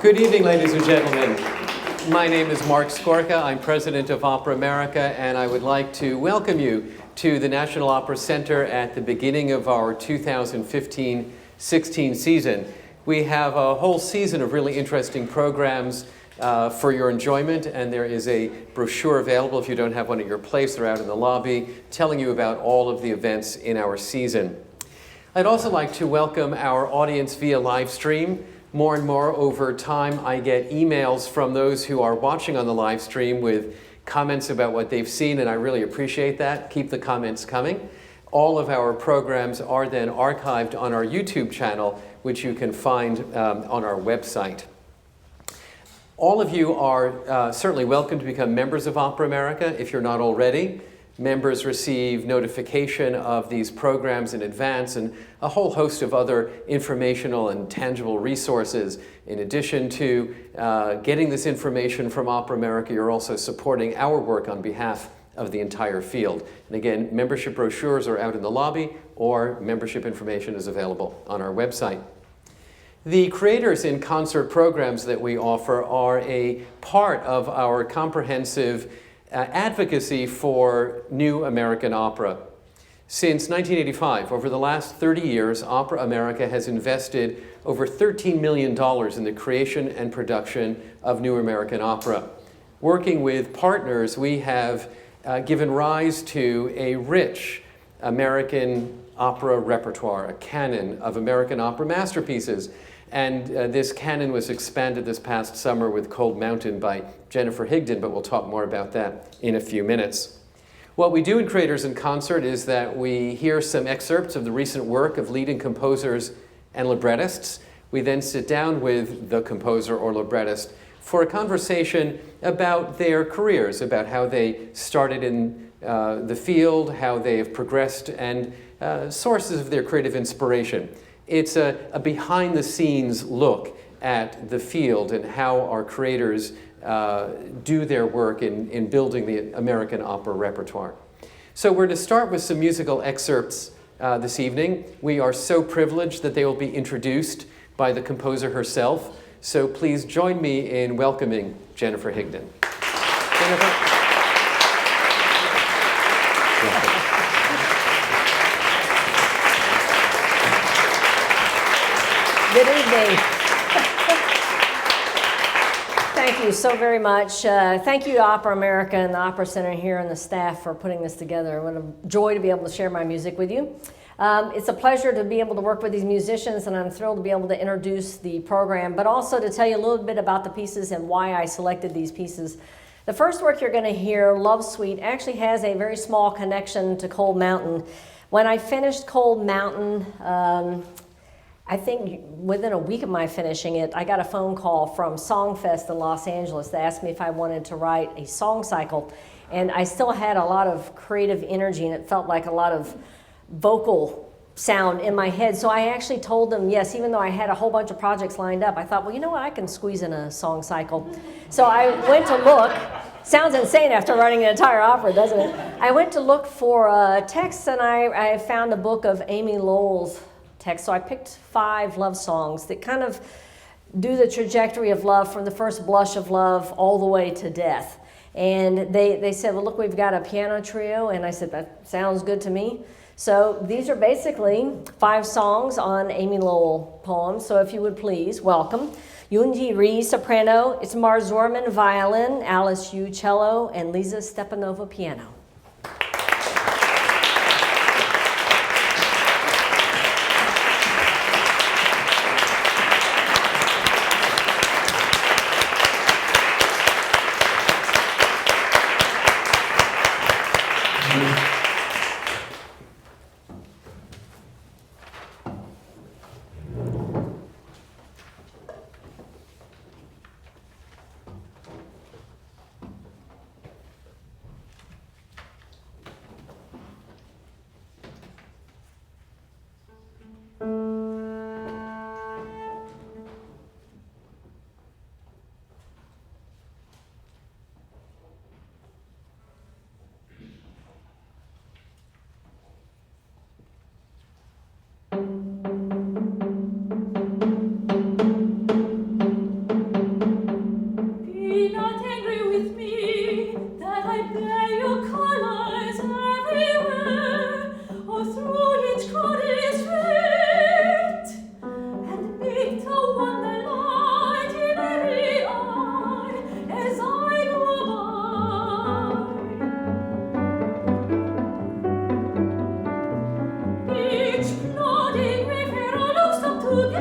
Good evening, ladies and gentlemen. My name is Mark Skorka. I'm president of Opera America, and I would like to welcome you to the National Opera Center at the beginning of our 2015-16 season. We have a whole season of really interesting programs for your enjoyment, and there is a brochure available if you don't have one at your place. They're out in the lobby telling you about all of the events in our season. I'd also like to welcome our audience via live stream. More and more over time, I get emails from those who are watching on the live stream with comments about what they've seen, and I really appreciate that. Keep the comments coming. All of our programs are then archived on our YouTube channel, which you can find on our website. All of you are certainly welcome to become members of Opera America if you're not already. Members receive notification of these programs in advance and a whole host of other informational and tangible resources. In addition to getting this information from Opera America, you're also supporting our work on behalf of the entire field. And again, membership brochures are out in the lobby, or membership information is available on our website. The Creators in Concert programs that we offer are a part of our comprehensive advocacy for new American opera. Since 1985, over the last 30 years, Opera America has invested over $13 million in the creation and production of new American opera. Working with partners, we have given rise to a rich American opera repertoire, a canon of American opera masterpieces. And this canon was expanded this past summer with Cold Mountain by Jennifer Higdon, but we'll talk more about that in a few minutes. What we do in Creators in Concert is that we hear some excerpts of the recent work of leading composers and librettists. We then sit down with the composer or librettist for a conversation about their careers, about how they started in the field, how they have progressed, and sources of their creative inspiration. It's a behind-the-scenes look at the field and how our creators do their work in building the American opera repertoire. So we're to start with some musical excerpts this evening. We are so privileged that they will be introduced by the composer herself. So please join me in welcoming Jennifer Higdon. Jennifer. Good evening. Thank you so very much. Thank you to Opera America and the Opera Center here and the staff for putting this together. What a joy to be able to share my music with you. It's a pleasure to be able to work with these musicians, and I'm thrilled to be able to introduce the program, but also to tell you a little bit about the pieces and why I selected these pieces. The first work you're going to hear, Love Suite, actually has a very small connection to Cold Mountain. When I finished Cold Mountain, I think within a week of my finishing it, I got a phone call from Songfest in Los Angeles that asked me if I wanted to write a song cycle. And I still had a lot of creative energy, and it felt like a lot of vocal sound in my head. So I actually told them yes, even though I had a whole bunch of projects lined up. I thought, well, you know what, I can squeeze in a song cycle. So I went to look. Sounds insane after writing an entire opera, doesn't it? I went to look for texts, and I found a book of Amy Lowell's text. So I picked 5 love songs that kind of do the trajectory of love from the first blush of love all the way to death. And they said, well, look, we've got a piano trio. And I said, that sounds good to me. So these are basically 5 songs on Amy Lowell poems. So if you would please welcome Yoonji Ri, soprano, Itamar Zorman, violin, Alice Yu, cello, and Lisa Stepanova, piano. Beneath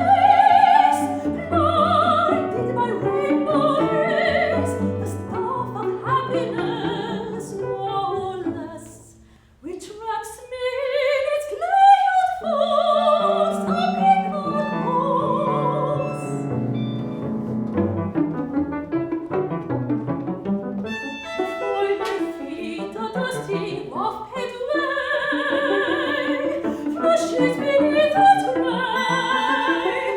the tray,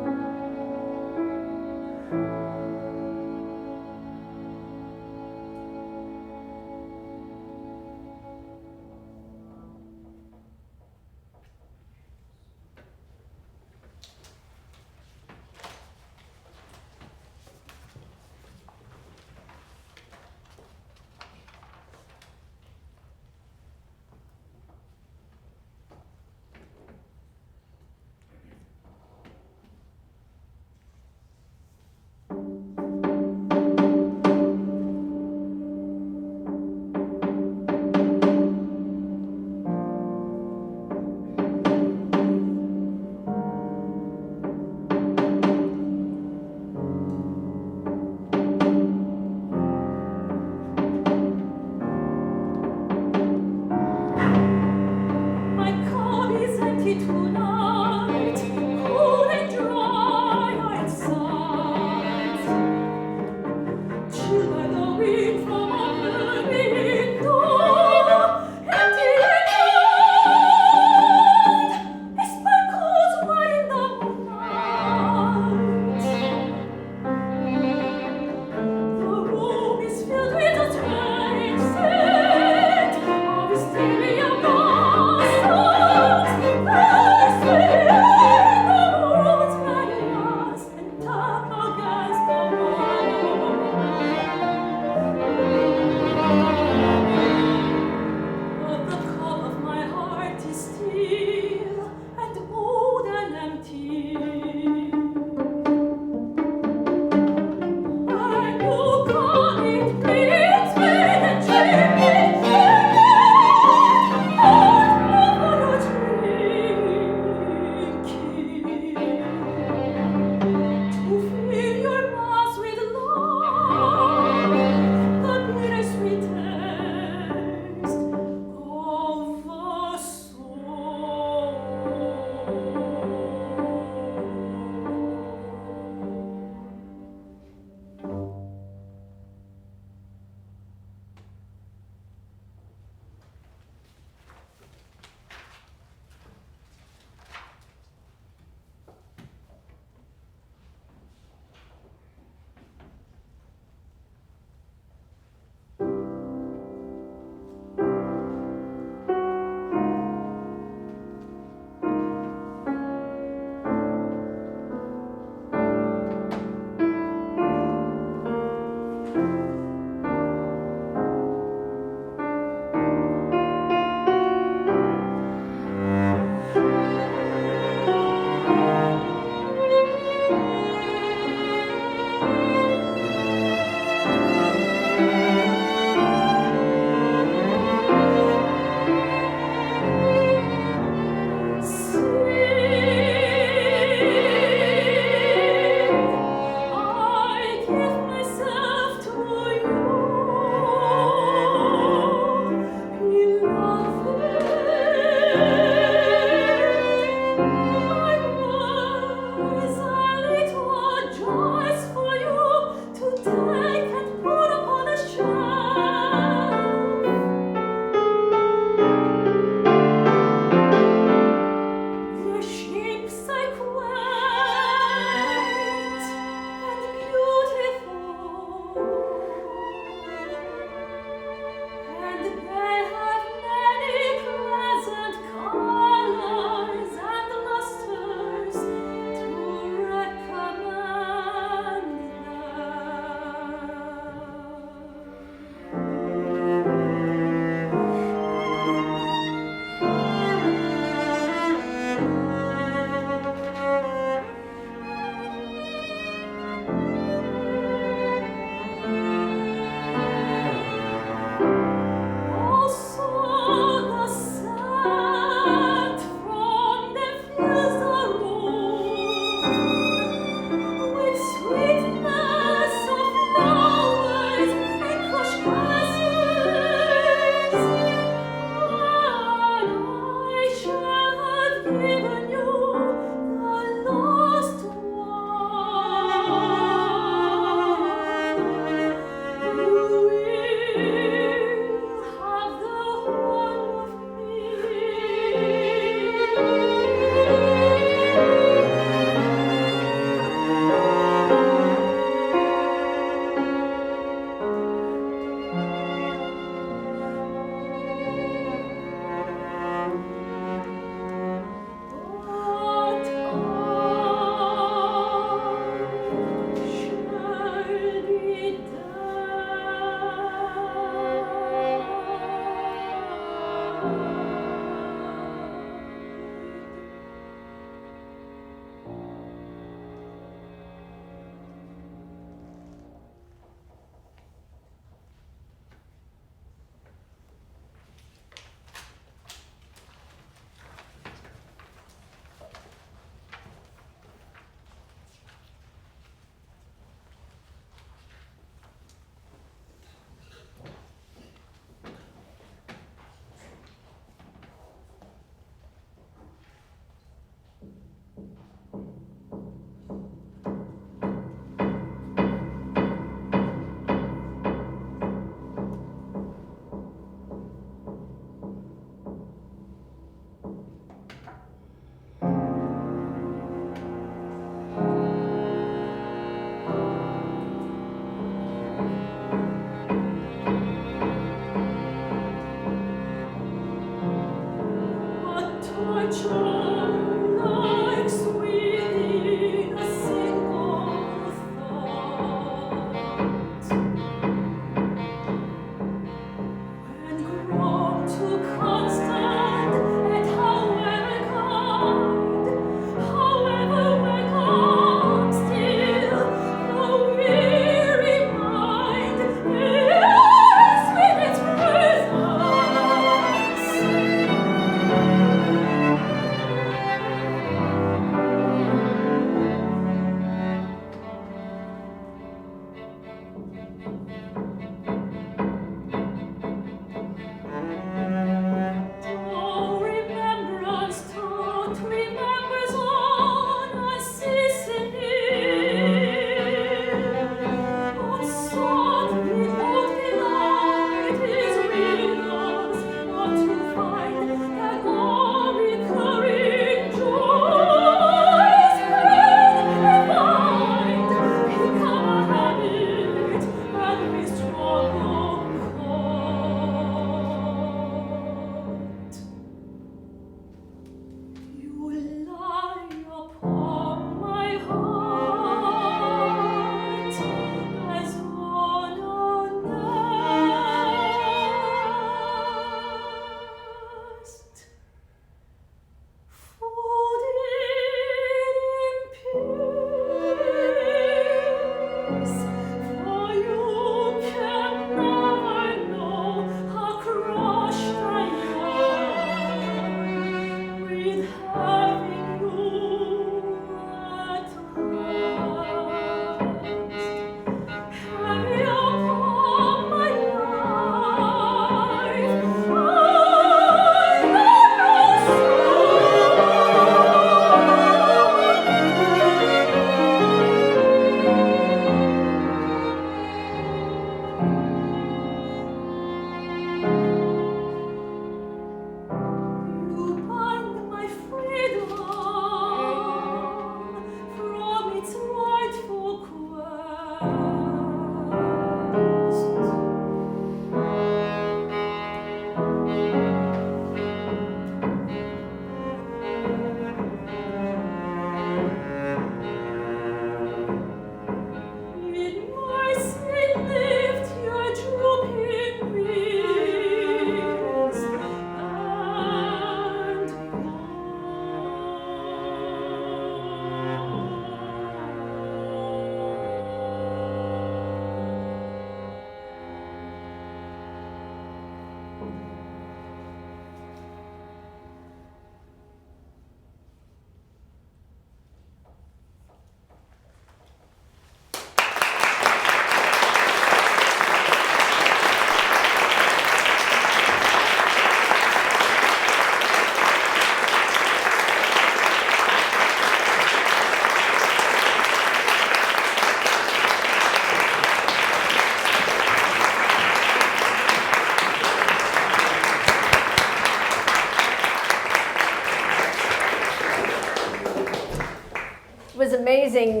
was amazing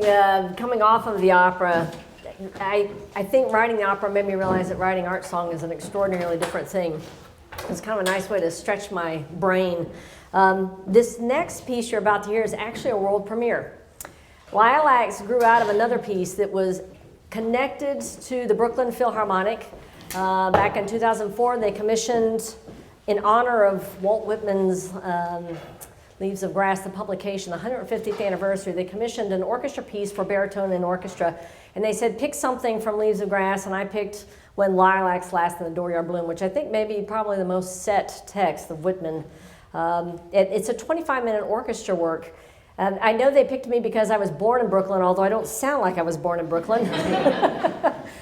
coming off of the opera. I think writing the opera made me realize that writing art song is an extraordinarily different thing. It's kind of a nice way to stretch my brain. This next piece you're about to hear is actually a world premiere. Lilacs grew out of another piece that was connected to the Brooklyn Philharmonic. Back in 2004, they commissioned, in honor of Walt Whitman's Leaves of Grass, the publication, the 150th anniversary, they commissioned an orchestra piece for baritone and orchestra. And they said, pick something from Leaves of Grass, and I picked When Lilacs Last in the Dooryard Bloom, which I think may be probably the most set text of Whitman. It's a 25-minute orchestra work. And I know they picked me because I was born in Brooklyn, although I don't sound like I was born in Brooklyn.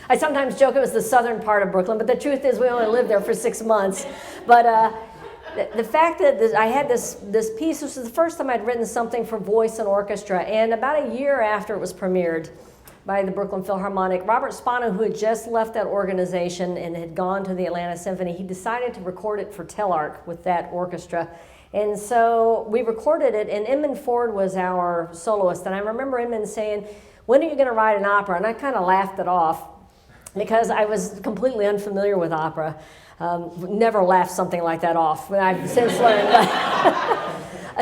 I sometimes joke it was the southern part of Brooklyn, but the truth is we only lived there for 6 months. But the fact that I had this piece, this was the first time I'd written something for voice and orchestra, and about a year after it was premiered by the Brooklyn Philharmonic, Robert Spano, who had just left that organization and had gone to the Atlanta Symphony, he decided to record it for Telarc with that orchestra. And so we recorded it, and Inman Ford was our soloist, and I remember Inman saying, when are you going to write an opera? And I kind of laughed it off because I was completely unfamiliar with opera. Never laughed something like that off. I've since learned.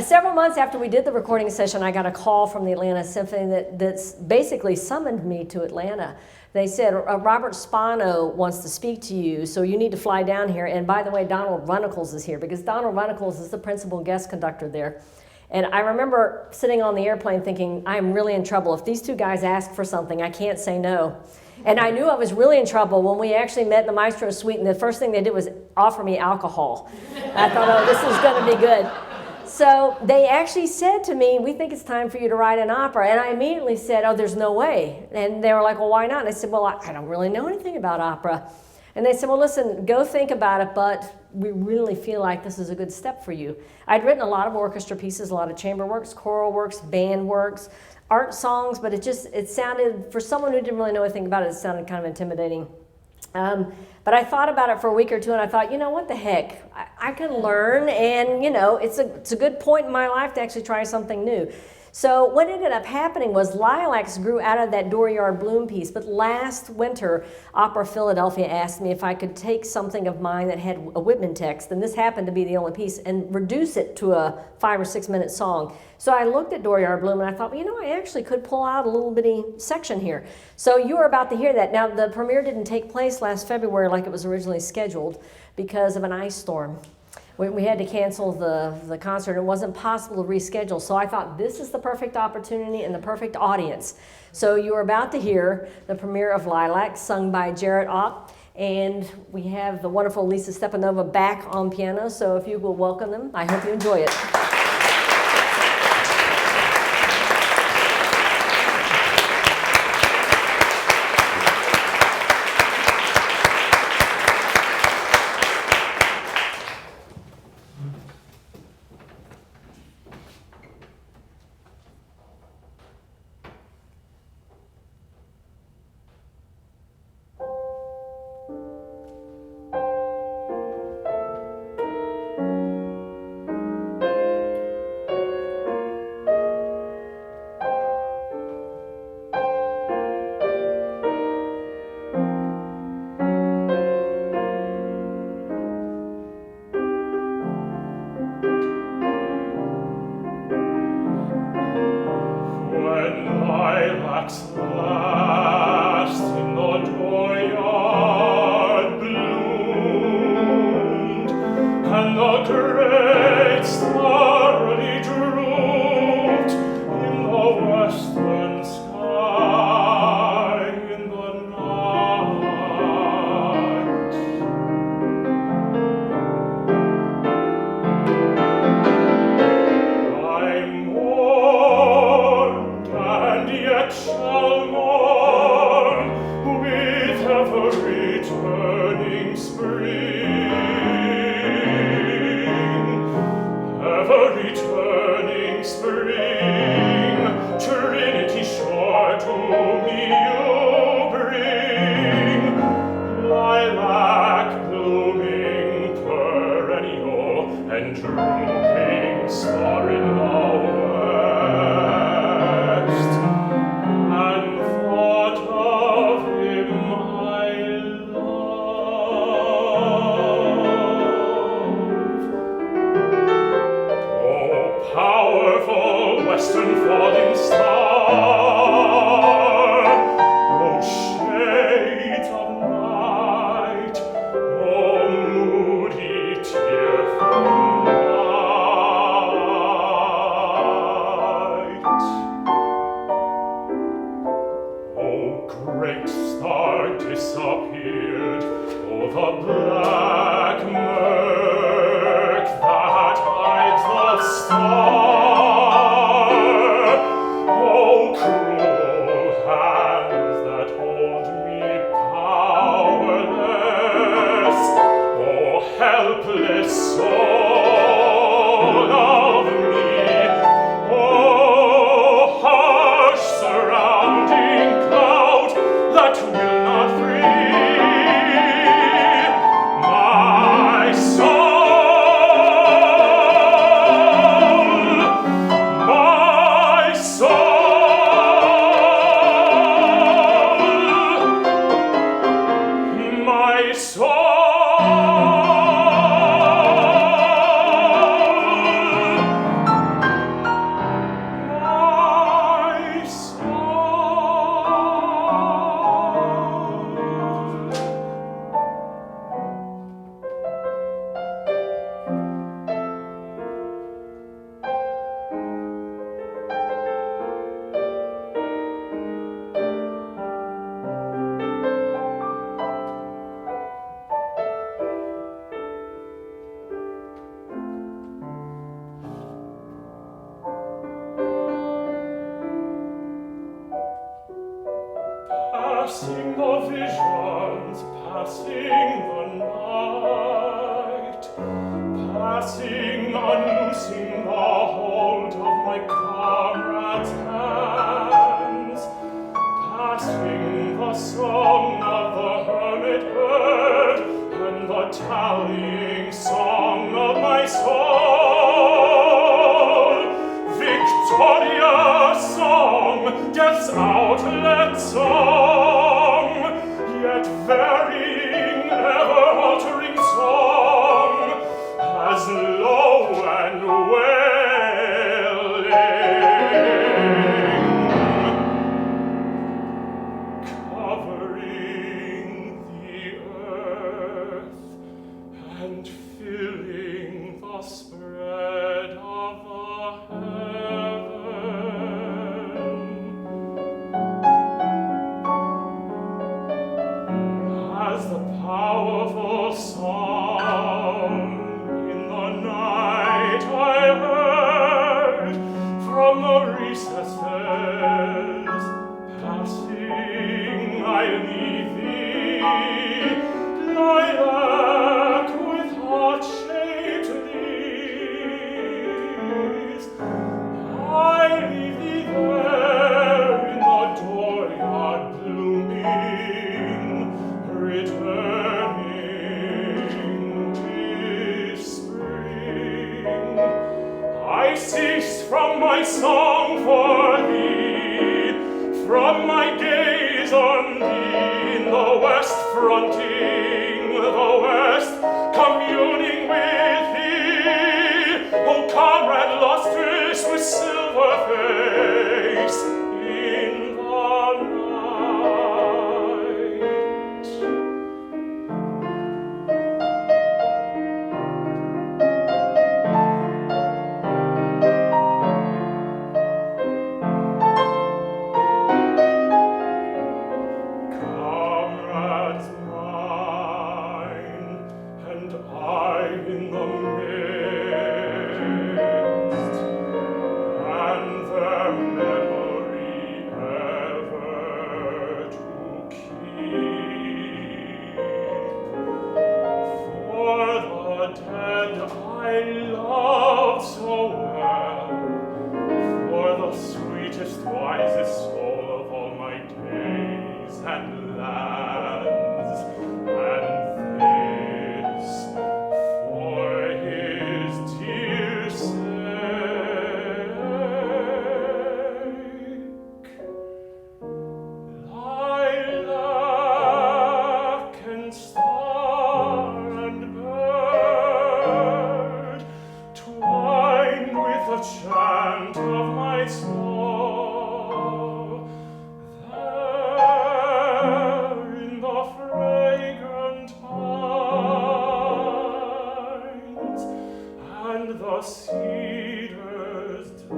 Several months after we did the recording session, I got a call from the Atlanta Symphony that basically summoned me to Atlanta. They said, Robert Spano wants to speak to you, so you need to fly down here. And by the way, Donald Runnicles is here, because Donald Runnicles is the principal guest conductor there. And I remember sitting on the airplane thinking, I'm really in trouble. If these two guys ask for something, I can't say no. And I knew I was really in trouble when we actually met in the Maestro Suite, and the first thing they did was offer me alcohol. I thought, oh, this is going to be good. So they actually said to me, we think it's time for you to write an opera. And I immediately said, oh, there's no way. And they were like, well, why not? And I said, well, I don't really know anything about opera. And they said, well, listen, go think about it, but we really feel like this is a good step for you. I'd written a lot of orchestra pieces, a lot of chamber works, choral works, band works, art songs, but it sounded, for someone who didn't really know anything about it, it sounded kind of intimidating. But I thought about it for a week or two, and I thought, you know, what the heck? I can learn, and, you know, it's a good point in my life to actually try something new. So what ended up happening was Lilacs grew out of that Dooryard Bloom piece, but last winter, Opera Philadelphia asked me if I could take something of mine that had a Whitman text, and this happened to be the only piece, and reduce it to a 5 or 6 minute song. So I looked at Dooryard Bloom and I thought, well, you know, I actually could pull out a little bitty section here. So you are about to hear that. Now, the premiere didn't take place last February like it was originally scheduled because of an ice storm. We had to cancel the concert. It wasn't possible to reschedule. So I thought this is the perfect opportunity and the perfect audience. So you are about to hear the premiere of Lilacs, sung by Jarrett Opp. And we have the wonderful Lisa Stepanova back on piano. So if you will welcome them, I hope you enjoy it. Shall more passing the visions, passing the night, passing, unloosing the hold of my comrades' hands, passing the song of the hermit bird and the tallying song of my soul. Victoria song, death's outlet song, yet varying, ever-altering song, as low and wailing, covering the earth and filling the spread of the heaven, as the powerful song in the night I heard from the recesses. Passing, I leave thee, lilac with heart-shaped leaves. I leave thee there in the dooryard blooming, returning with spring. I cease from my song for thee, from my gaze on thee in the west fronting, the west communing with thee. O comrade lustrous with silver face in the night. Comrades mine, and I in the midst, and their memory ever to keep. For the dead I love so well, for the sweetest, wisest soul of all my days and lands, and this for his dear sake. Lilac and star and bird, twined with the chant of my soul, there in the fragrant pines and the cedar's dusk,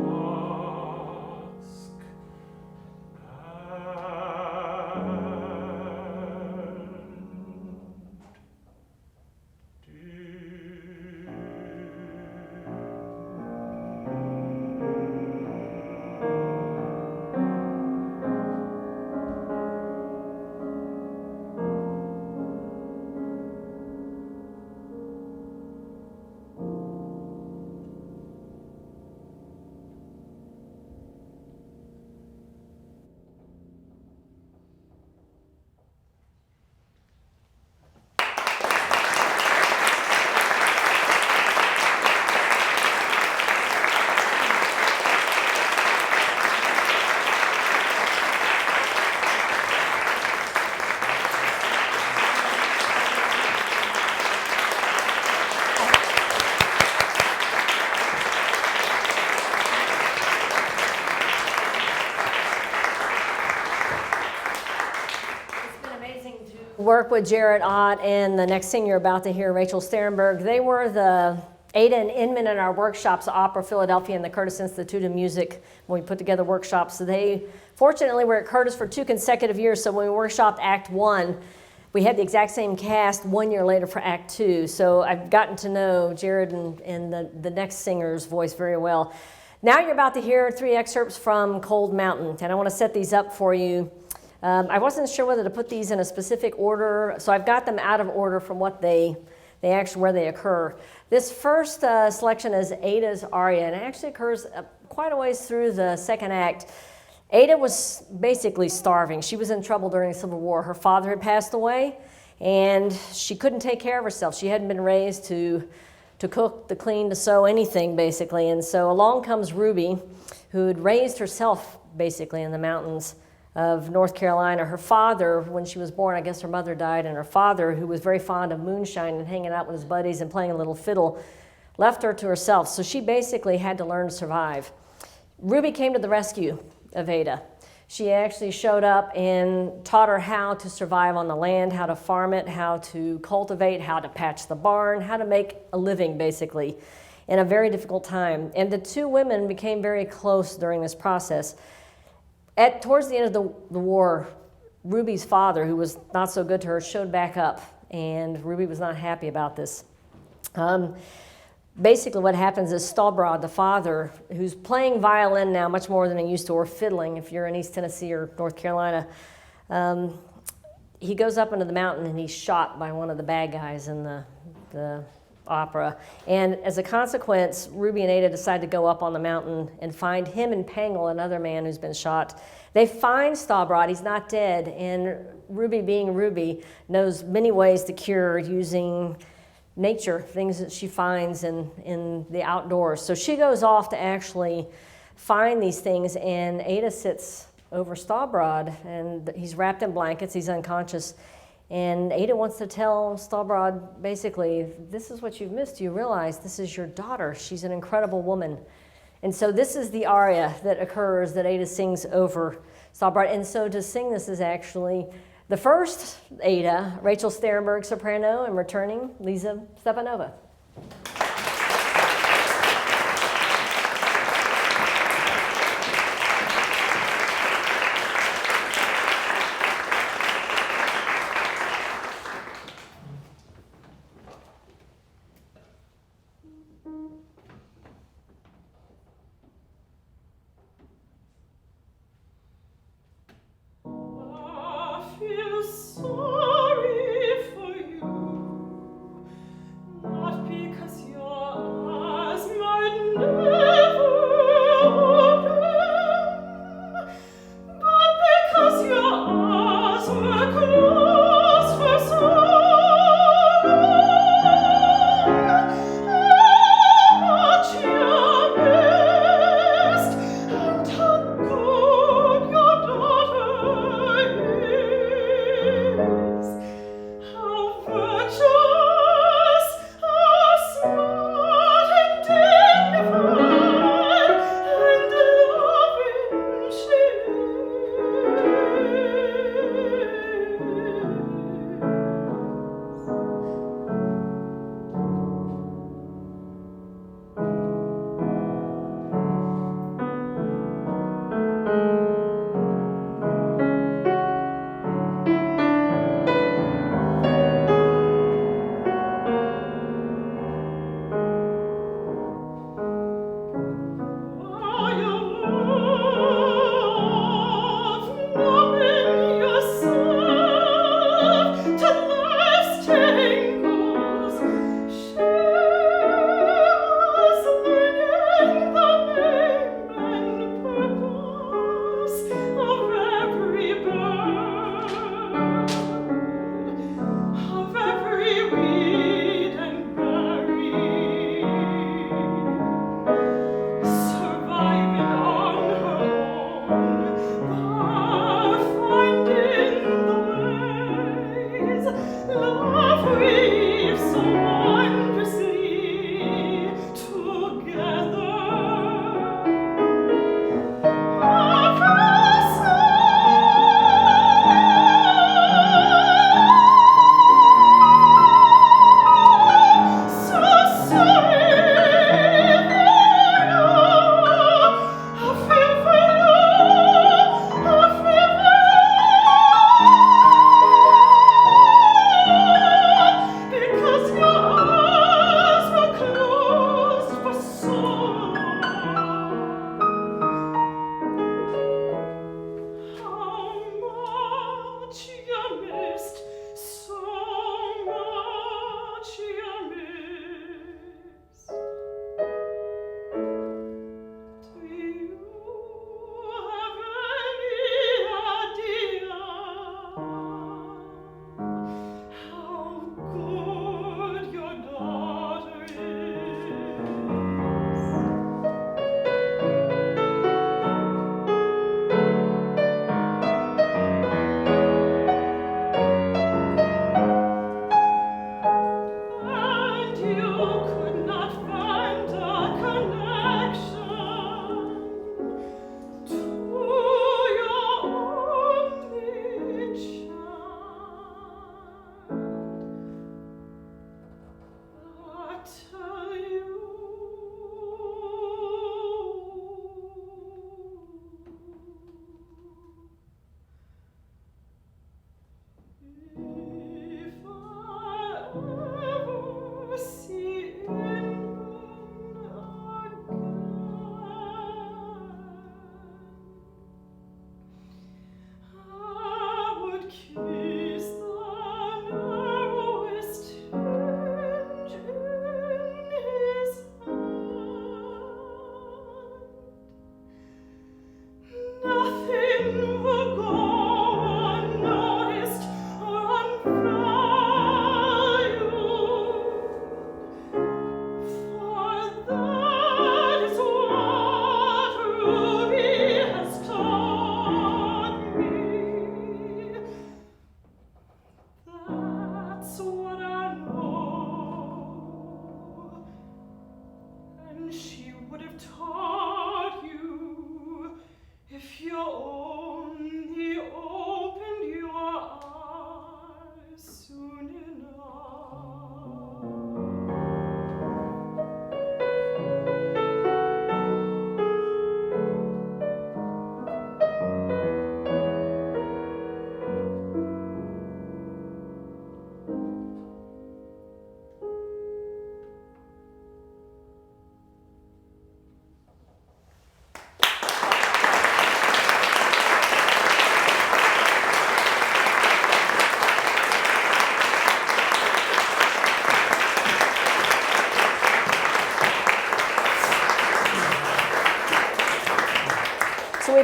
work with Jared Ott and the next singer you're about to hear, Rachel Sterenberg. They were the Ada and Inman in our workshops, Opera Philadelphia and the Curtis Institute of Music, when we put together workshops. So they fortunately were at Curtis for 2 consecutive years. So when we workshopped Act 1, we had the exact same cast 1 year later for Act 2. So I've gotten to know Jared and the next singer's voice very well. Now you're about to hear 3 excerpts from Cold Mountain, and I want to set these up for you. I wasn't sure whether to put these in a specific order, so I've got them out of order from what they actually where they occur. This first selection is Ada's aria, and it actually occurs quite a ways through the second act. Ada was basically starving. She was in trouble during the Civil War. Her father had passed away, and she couldn't take care of herself. She hadn't been raised to cook, to clean, to sew, anything basically. And so along comes Ruby, who had raised herself basically in the mountains of North Carolina. Her father, when she was born, I guess her mother died, and her father, who was very fond of moonshine and hanging out with his buddies and playing a little fiddle, left her to herself. So she basically had to learn to survive. Ruby came to the rescue of Ada. She actually showed up and taught her how to survive on the land, how to farm it, how to cultivate, how to patch the barn, how to make a living, basically, in a very difficult time. And the two women became very close during this process. Towards the end of the war, Ruby's father, who was not so good to her, showed back up, and Ruby was not happy about this. Basically what happens is Stahlbrod, the father, who's playing violin now much more than he used to, or fiddling if you're in East Tennessee or North Carolina, he goes up into the mountain and he's shot by one of the bad guys in the opera. And as a consequence, Ruby and Ada decide to go up on the mountain and find him and Pangle, another man who's been shot. They find Stahlbrod, he's not dead, and Ruby, being Ruby, knows many ways to cure using nature, things that she finds in the outdoors. So she goes off to actually find these things, and Ada sits over Stahlbrod, and he's wrapped in blankets, he's unconscious. And Ada wants to tell Stahlbrod, basically, this is what you've missed. You realize this is your daughter. She's an incredible woman. And so this is the aria that occurs that Ada sings over Stahlbrod. And so to sing this is actually the first Ada, Rachel Sterenberg, soprano, and returning Lisa Stepanova. Sorry for you, not because you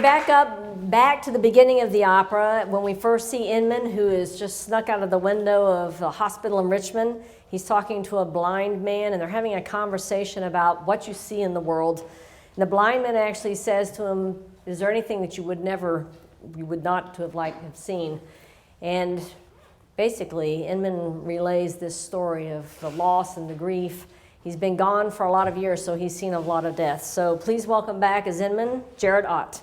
back to the beginning of the opera, when we first see Inman, who is just snuck out of the window of a hospital in Richmond. He's talking to a blind man, and they're having a conversation about what you see in the world. And the blind man actually says to him, "Is there anything that you would not have seen?" And basically, Inman relays this story of the loss and the grief. He's been gone for a lot of years, so he's seen a lot of death. So please welcome back as Inman, Jared Ott.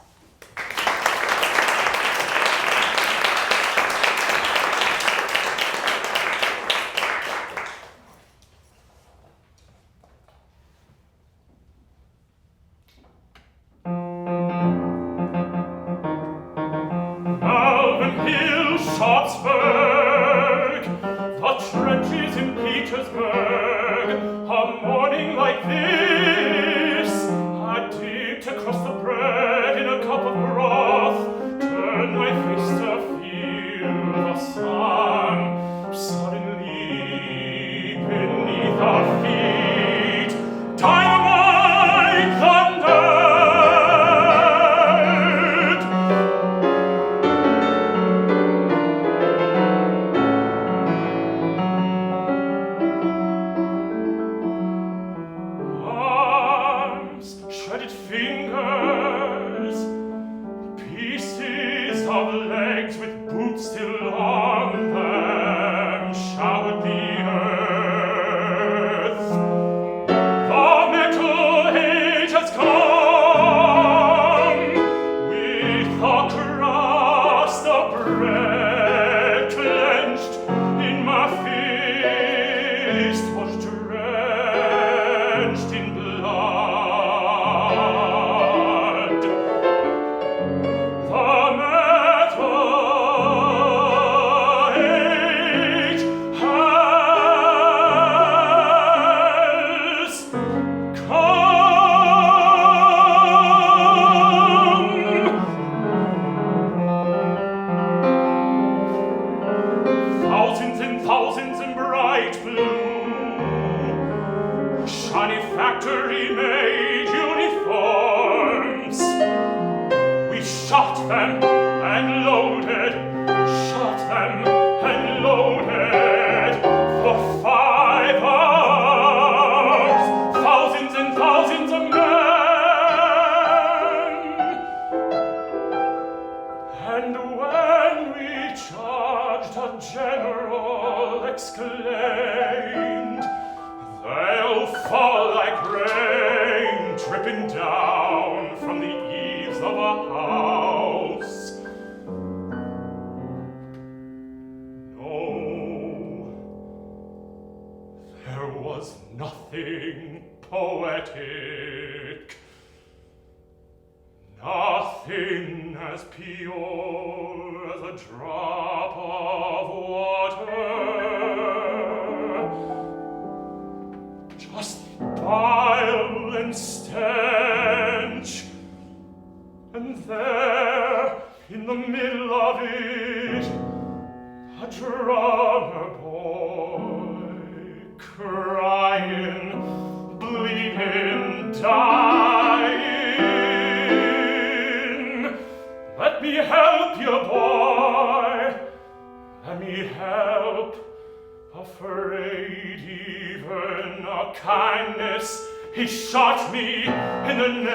He shot me in the neck.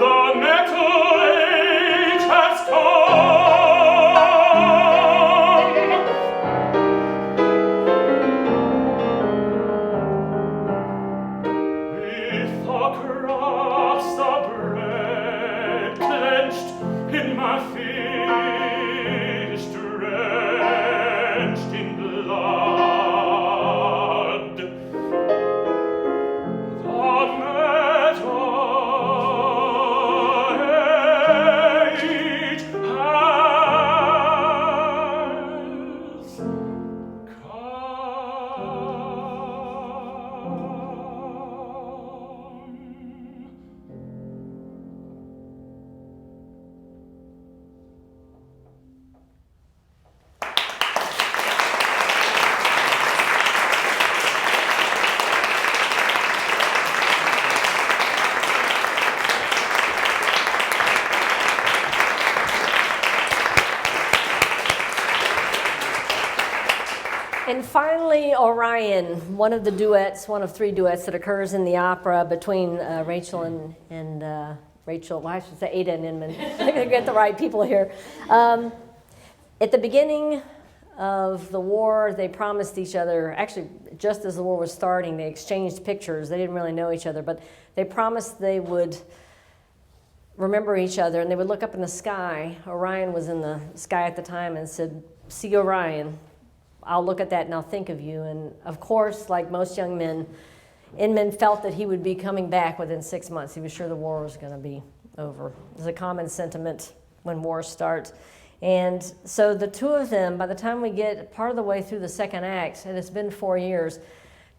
The metal age has come. With a cross of bread clenched in my fist, drenched in blood. And finally, Orion, one of the duets, one of three duets that occurs in the opera between Rachel and Rachel, well, I should say Ada and Inman. I'm going to get the right people here. At the beginning of the war, they promised each other, actually, just as the war was starting, they exchanged pictures. They didn't really know each other, but they promised they would remember each other, and they would look up in the sky. Orion was in the sky at the time and said, "See Orion, I'll look at that and I'll think of you." And of course, like most young men, Inman felt that he would be coming back within 6 months. He was sure the war was going to be over. It's a common sentiment when wars start. And so the two of them, by the time we get part of the way through the second act, and it's been 4 years,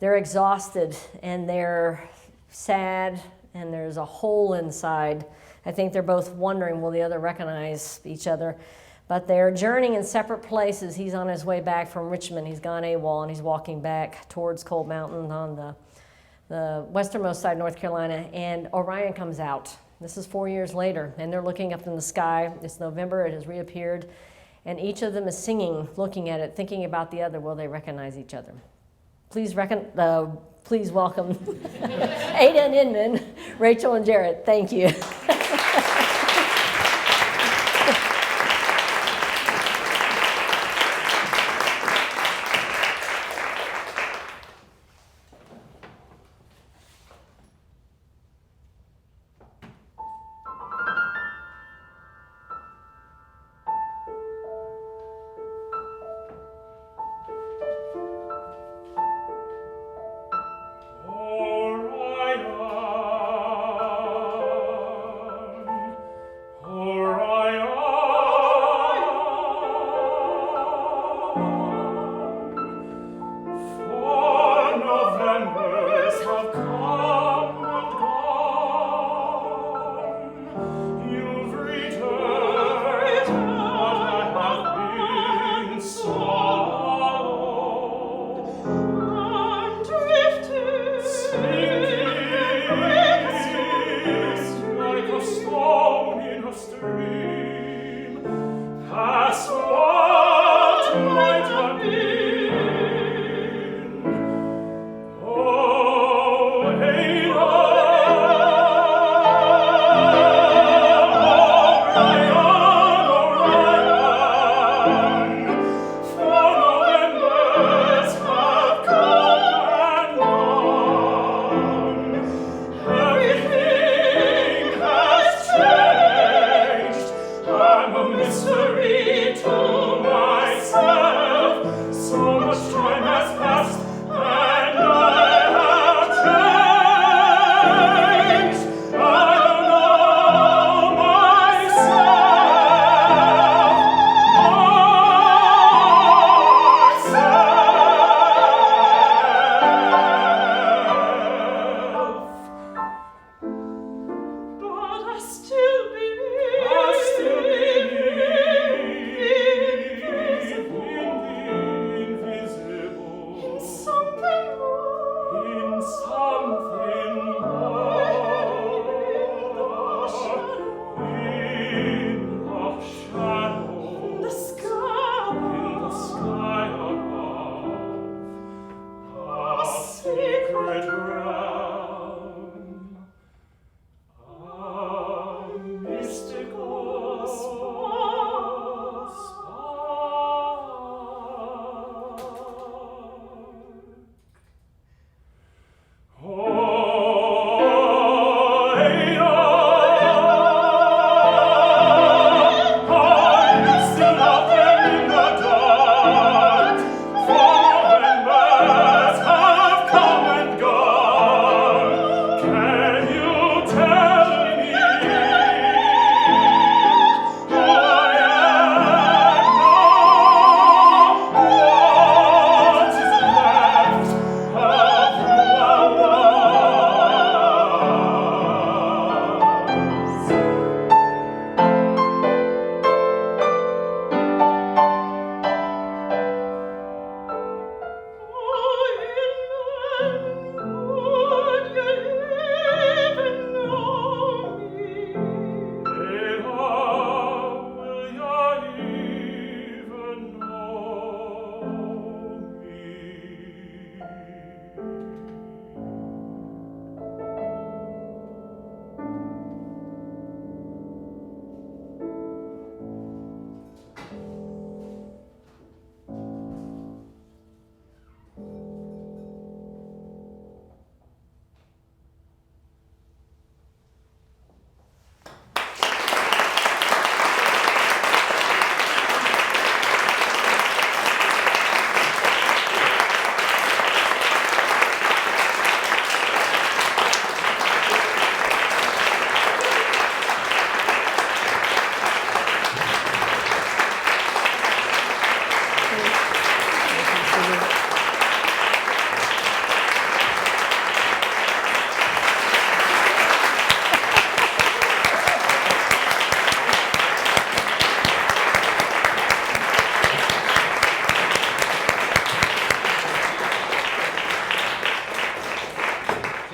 they're exhausted and they're sad and there's a hole inside. I think they're both wondering, will the other recognize each other? But they're journeying in separate places. He's on his way back from Richmond. He's gone AWOL, and he's walking back towards Cold Mountain on the westernmost side of North Carolina, and Orion comes out. This is 4 years later, and they're looking up in the sky. It's November. It has reappeared, and each of them is singing, looking at it, thinking about the other. Will they recognize each other? Please welcome Ada and Inman, Rachel and Jared. Thank you.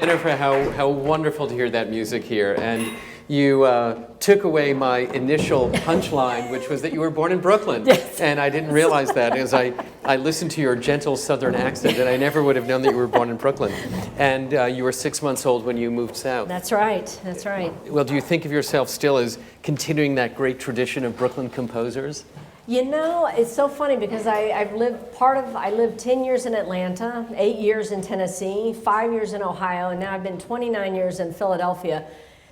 Jennifer, how wonderful to hear that music here. And you took away my initial punchline, which was that you were born in Brooklyn. Yes. And I didn't realize that as I listened to your gentle Southern accent, and I never would have known that you were born in Brooklyn. And you were 6 months old when you moved south. That's right. That's right. Well, do you think of yourself still as continuing that great tradition of Brooklyn composers? You know, it's so funny because I lived 10 years in Atlanta, 8 years in Tennessee, 5 years in Ohio, and now I've been 29 years in Philadelphia.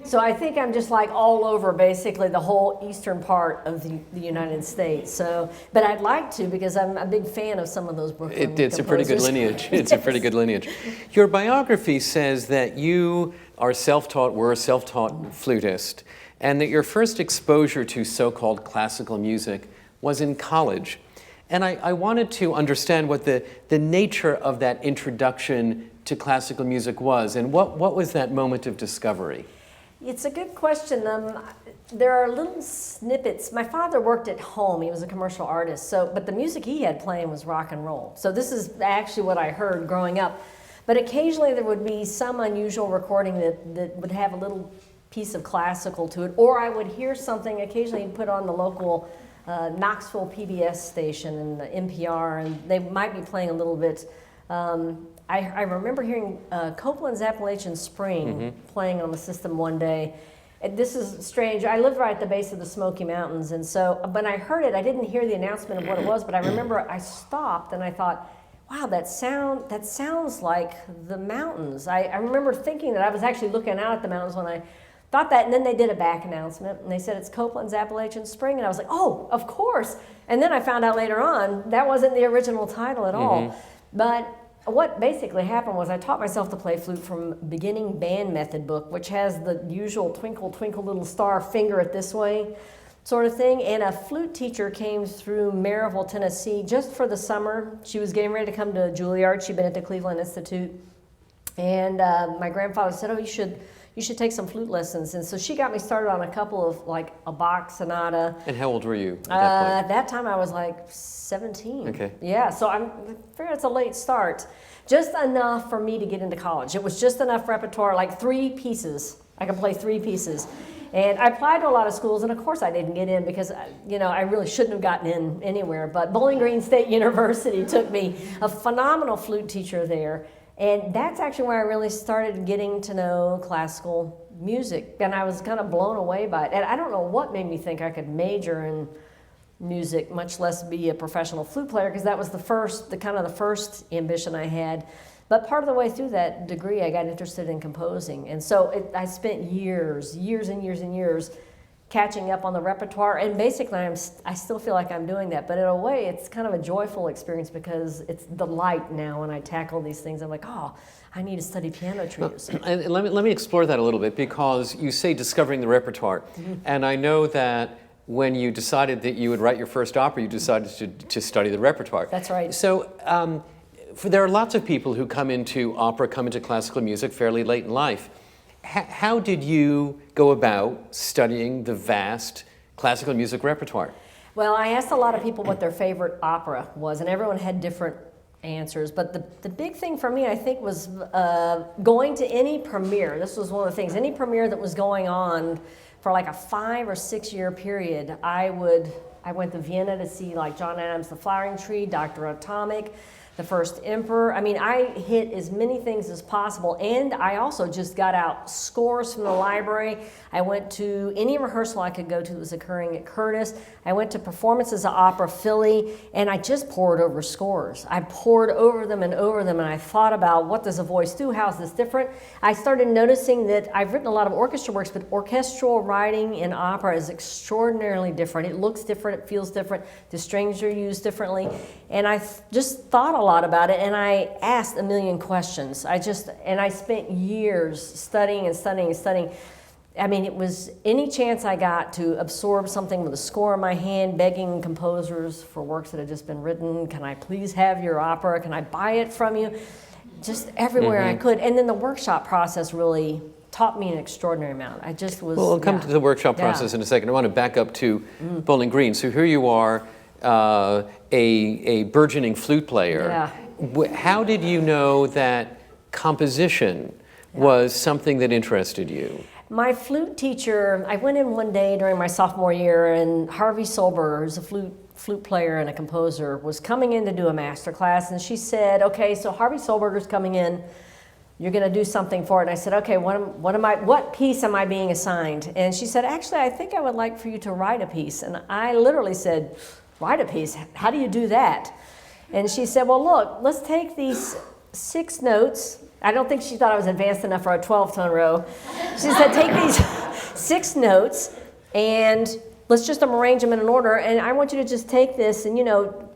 So I think I'm just like all over basically the whole eastern part of the United States. So, but I'd like to because I'm a big fan of some of those Brooklyn It's a pretty good lineage. It's a pretty good lineage. Your biography says that you were a self-taught flutist, and that your first exposure to so-called classical music was in college. And I wanted to understand what the nature of that introduction to classical music was, and what was that moment of discovery? It's a good question. There are little snippets. My father worked at home. He was a commercial artist, but the music he had playing was rock and roll. So this is actually what I heard growing up. But occasionally there would be some unusual recording that would have a little piece of classical to it, or I would hear something occasionally put on the local Knoxville PBS station and the NPR, and they might be playing a little bit. I remember hearing Copeland's Appalachian Spring playing on the system one day. And this is strange. I live right at the base of the Smoky Mountains, and so when I heard it, I didn't hear the announcement of what it was, but I remember I stopped and I thought, wow, that sounds like the mountains. I remember thinking that I was actually looking out at the mountains when I thought that, and then they did a back announcement, and they said it's Copeland's Appalachian Spring, and I was like, oh, of course. And then I found out later on that wasn't the original title at all. But what basically happened was I taught myself to play flute from Beginning Band Method book, which has the usual twinkle, twinkle, little star, finger it this way sort of thing. And a flute teacher came through Maryville, Tennessee, just for the summer. She was getting ready to come to Juilliard. She'd been at the Cleveland Institute. And my grandfather said, oh, you should take some flute lessons. And so she got me started on a couple of, like, a Bach sonata. And how old were you at that point? At that time, I was like 17. Okay. Yeah, so I figured it's a late start. Just enough for me to get into college. It was just enough repertoire, like 3 pieces. I could play 3 pieces. And I applied to a lot of schools, and of course I didn't get in because, I really shouldn't have gotten in anywhere. But Bowling Green State University took me, a phenomenal flute teacher there. And that's actually where I really started getting to know classical music. And I was kind of blown away by it. And I don't know what made me think I could major in music, much less be a professional flute player, because that was the first ambition I had. But part of the way through that degree, I got interested in composing. And so I spent years and years catching up on the repertoire, and basically I still feel like I'm doing that, but in a way it's kind of a joyful experience because it's the light now when I tackle these things. I'm like, oh, I need to study piano trios. And let me explore that a little bit, because you say discovering the repertoire, and I know that when you decided that you would write your first opera, you decided to study the repertoire. That's right. So there are lots of people who come into classical music fairly late in life. How did you go about studying the vast classical music repertoire? Well, I asked a lot of people what their favorite opera was, and everyone had different answers. But the big thing for me, I think, was going to any premiere. This was one of the things. Any premiere that was going on for like a 5 or 6 year period, I went to Vienna to see like John Adams' The Flowering Tree, Dr. Atomic, The First Emperor. I mean, I hit as many things as possible, and I also just got out scores from the library. I went to any rehearsal I could go to that was occurring at Curtis. I went to performances at Opera Philly, and I just poured over scores. I poured over them, and I thought about, what does a voice do? How is this different? I started noticing that I've written a lot of orchestra works, but orchestral writing in opera is extraordinarily different. It looks different, it feels different, the strings are used differently, and I just thought a lot about it, and I asked a million questions. I spent years studying. I mean, it was any chance I got to absorb something with a score in my hand, begging composers for works that had just been written. Can I please have your opera? Can I buy it from you? Just everywhere I could. And then the workshop process really taught me an extraordinary amount. I just was. Well, we'll come to the workshop process in a second. I want to back up to Bowling Green. So here you are, a burgeoning flute player. Yeah. How did you know that composition was something that interested you. My flute teacher, I went in one day during my sophomore year, and Harvey Solberg, who's a flute player and a composer, was coming in to do a master class, and she said, okay, so Harvey Solberger's coming in, you're going to do something for it. And I said, okay, what piece am I being assigned? And she said, actually, I think I would like for you to write a piece. And I literally said, write a piece? How do you do that? And she said, well, look, let's take these 6 notes. I don't think she thought I was advanced enough for a 12-tone row. She said, take these 6 notes and let's just arrange them in an order. And I want you to just take this and,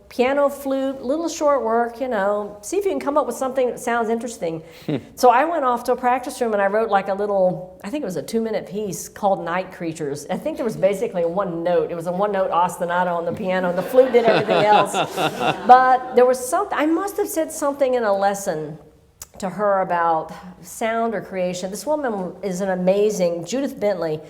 piano, flute, little short work, see if you can come up with something that sounds interesting. So I went off to a practice room and I wrote like a little, I think it was a 2-minute piece called Night Creatures. I think there was basically one note. It was a 1-note ostinato on the piano, and the flute did everything else. But there was something, I must have said something in a lesson to her about sound or creation. This woman is an amazing, Judith Bentley.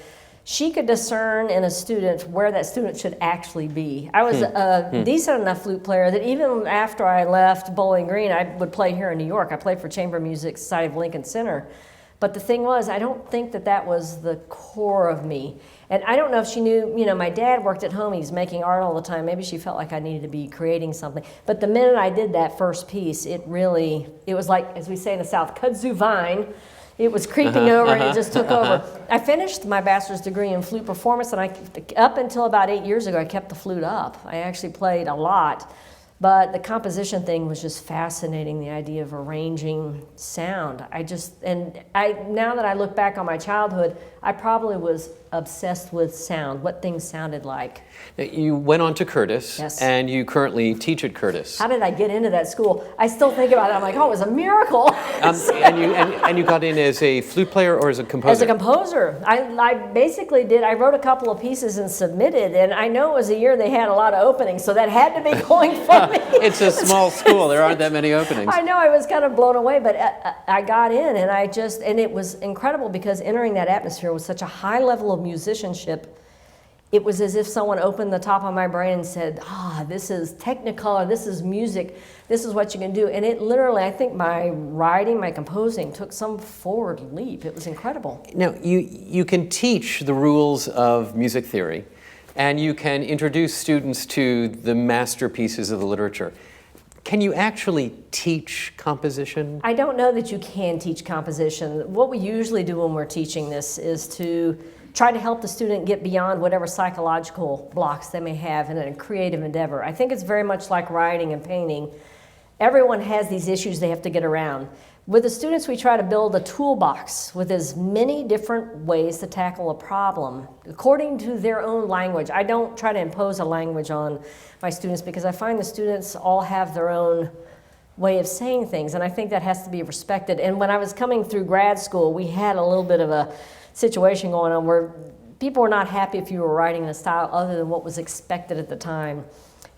She could discern in a student where that student should actually be. I was a decent enough flute player that even after I left Bowling Green, I would play here in New York. I played for Chamber Music Society of Lincoln Center. But the thing was, I don't think that was the core of me. And I don't know if she knew, my dad worked at home, he was making art all the time. Maybe she felt like I needed to be creating something. But the minute I did that first piece, it was like, as we say in the South, kudzu vine. It was creeping over and it just took over. I finished my bachelor's degree in flute performance, and up until about 8 years ago, I kept the flute up. I actually played a lot. But the composition thing was just fascinating, the idea of arranging sound. Now that I look back on my childhood, I probably was obsessed with sound, what things sounded like. Now, you went on to Curtis, yes, and you currently teach at Curtis. How did I get into that school? I still think about it. I'm like, oh, it was a miracle. And you got in as a flute player or as a composer? As a composer. I basically I wrote a couple of pieces and submitted, and I know it was a year they had a lot of openings, so that had to be going for me. It's a small school. There aren't that many openings. I know. I was kind of blown away, but I got in, and it was incredible because entering that atmosphere with such a high level of musicianship, it was as if someone opened the top of my brain and said, this is Technicolor, this is music, this is what you can do. And it literally, I think my writing, my composing took some forward leap. It was incredible. Now, you can teach the rules of music theory, and you can introduce students to the masterpieces of the literature. Can you actually teach composition? I don't know that you can teach composition. What we usually do when we're teaching this is to try to help the student get beyond whatever psychological blocks they may have in a creative endeavor. I think it's very much like writing and painting. Everyone has these issues they have to get around. With the students, we try to build a toolbox with as many different ways to tackle a problem according to their own language. I don't try to impose a language on my students because I find the students all have their own way of saying things, and I think that has to be respected. And when I was coming through grad school, we had a little bit of a situation going on where people were not happy if you were writing in a style other than what was expected at the time.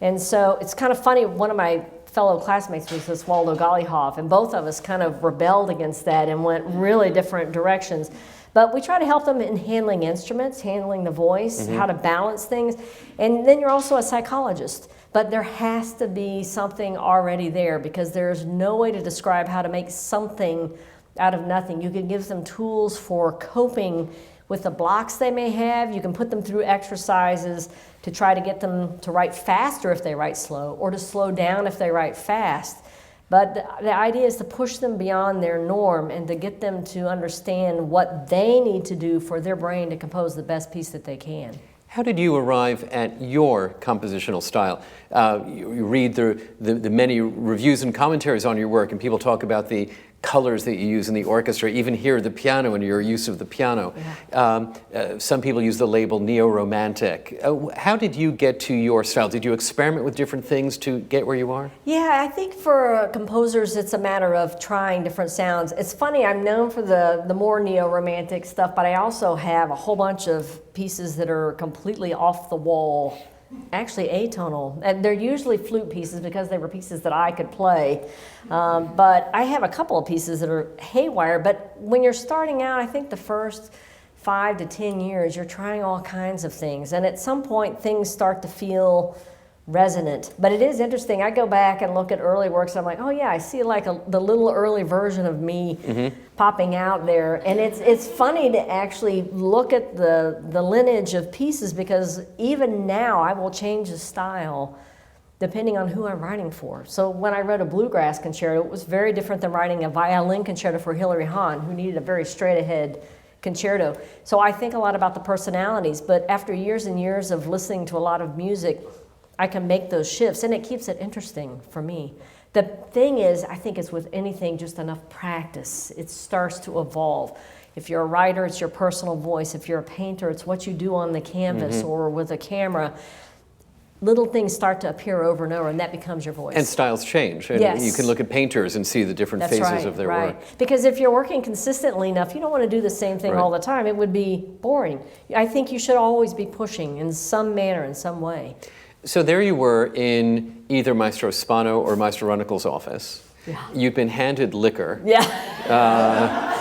And so it's kind of funny, one of my fellow classmates was this Waldo Gollyhoff, and both of us kind of rebelled against that and went really different directions. But we try to help them in handling instruments, handling the voice, how to balance things. And then you're also a psychologist. But there has to be something already there because there's no way to describe how to make something out of nothing. You can give them tools for coping with the blocks they may have. You can put them through exercises to try to get them to write faster if they write slow, or to slow down if they write fast. But the idea is to push them beyond their norm and to get them to understand what they need to do for their brain to compose the best piece that they can. How did you arrive at your compositional style? You read the many reviews and commentaries on your work, and people talk about the colors that you use in the orchestra, even hear the piano and your use of the piano. Yeah. Some people use the label neo-romantic. How did you get to your style? Did you experiment with different things to get where you are? Yeah, I think for composers it's a matter of trying different sounds. It's funny, I'm known for the more neo-romantic stuff, but I also have a whole bunch of pieces that are completely off the wall, actually atonal, and they're usually flute pieces because they were pieces that I could play. But I have a couple of pieces that are haywire, but when you're starting out, I think the first 5 to 10 years, you're trying all kinds of things, and at some point things start to feel resonant. But it is interesting. I go back and look at early works. And I'm like, oh yeah, I see like the little early version of me popping out there. And it's funny to actually look at the lineage of pieces, because even now I will change the style depending on who I'm writing for. So when I wrote a bluegrass concerto, it was very different than writing a violin concerto for Hilary Hahn, who needed a very straight ahead concerto. So I think a lot about the personalities, but after years and years of listening to a lot of music, I can make those shifts, and it keeps it interesting for me. The thing is, I think it's with anything, just enough practice. It starts to evolve. If you're a writer, it's your personal voice. If you're a painter, it's what you do on the canvas or with a camera. Little things start to appear over and over, and that becomes your voice. And styles change. And yes. You can look at painters and see the different That's phases right, of their right. work. Because if you're working consistently enough, you don't want to do the same thing Right. all the time. It would be boring. I think you should always be pushing in some manner, in some way. So there you were in either Maestro Spano or Maestro Runickel's office. Yeah. You've been handed liquor. Yeah.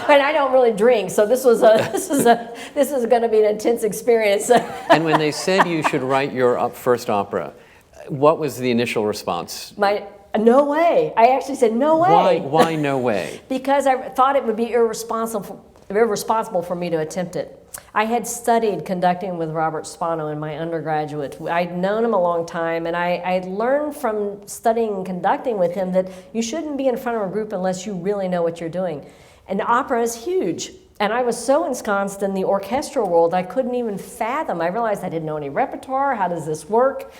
And I don't really drink, so this is going to be an intense experience. And when they said you should write your first opera, what was the initial response? No way. I actually said no way. Why no way? Because I thought it would be irresponsible for me to attempt it. I had studied conducting with Robert Spano in my undergraduate. I'd known him a long time, and I learned from studying conducting with him that you shouldn't be in front of a group unless you really know what you're doing. And opera is huge. And I was so ensconced in the orchestral world, I couldn't even fathom. I realized I didn't know any repertoire. How does this work?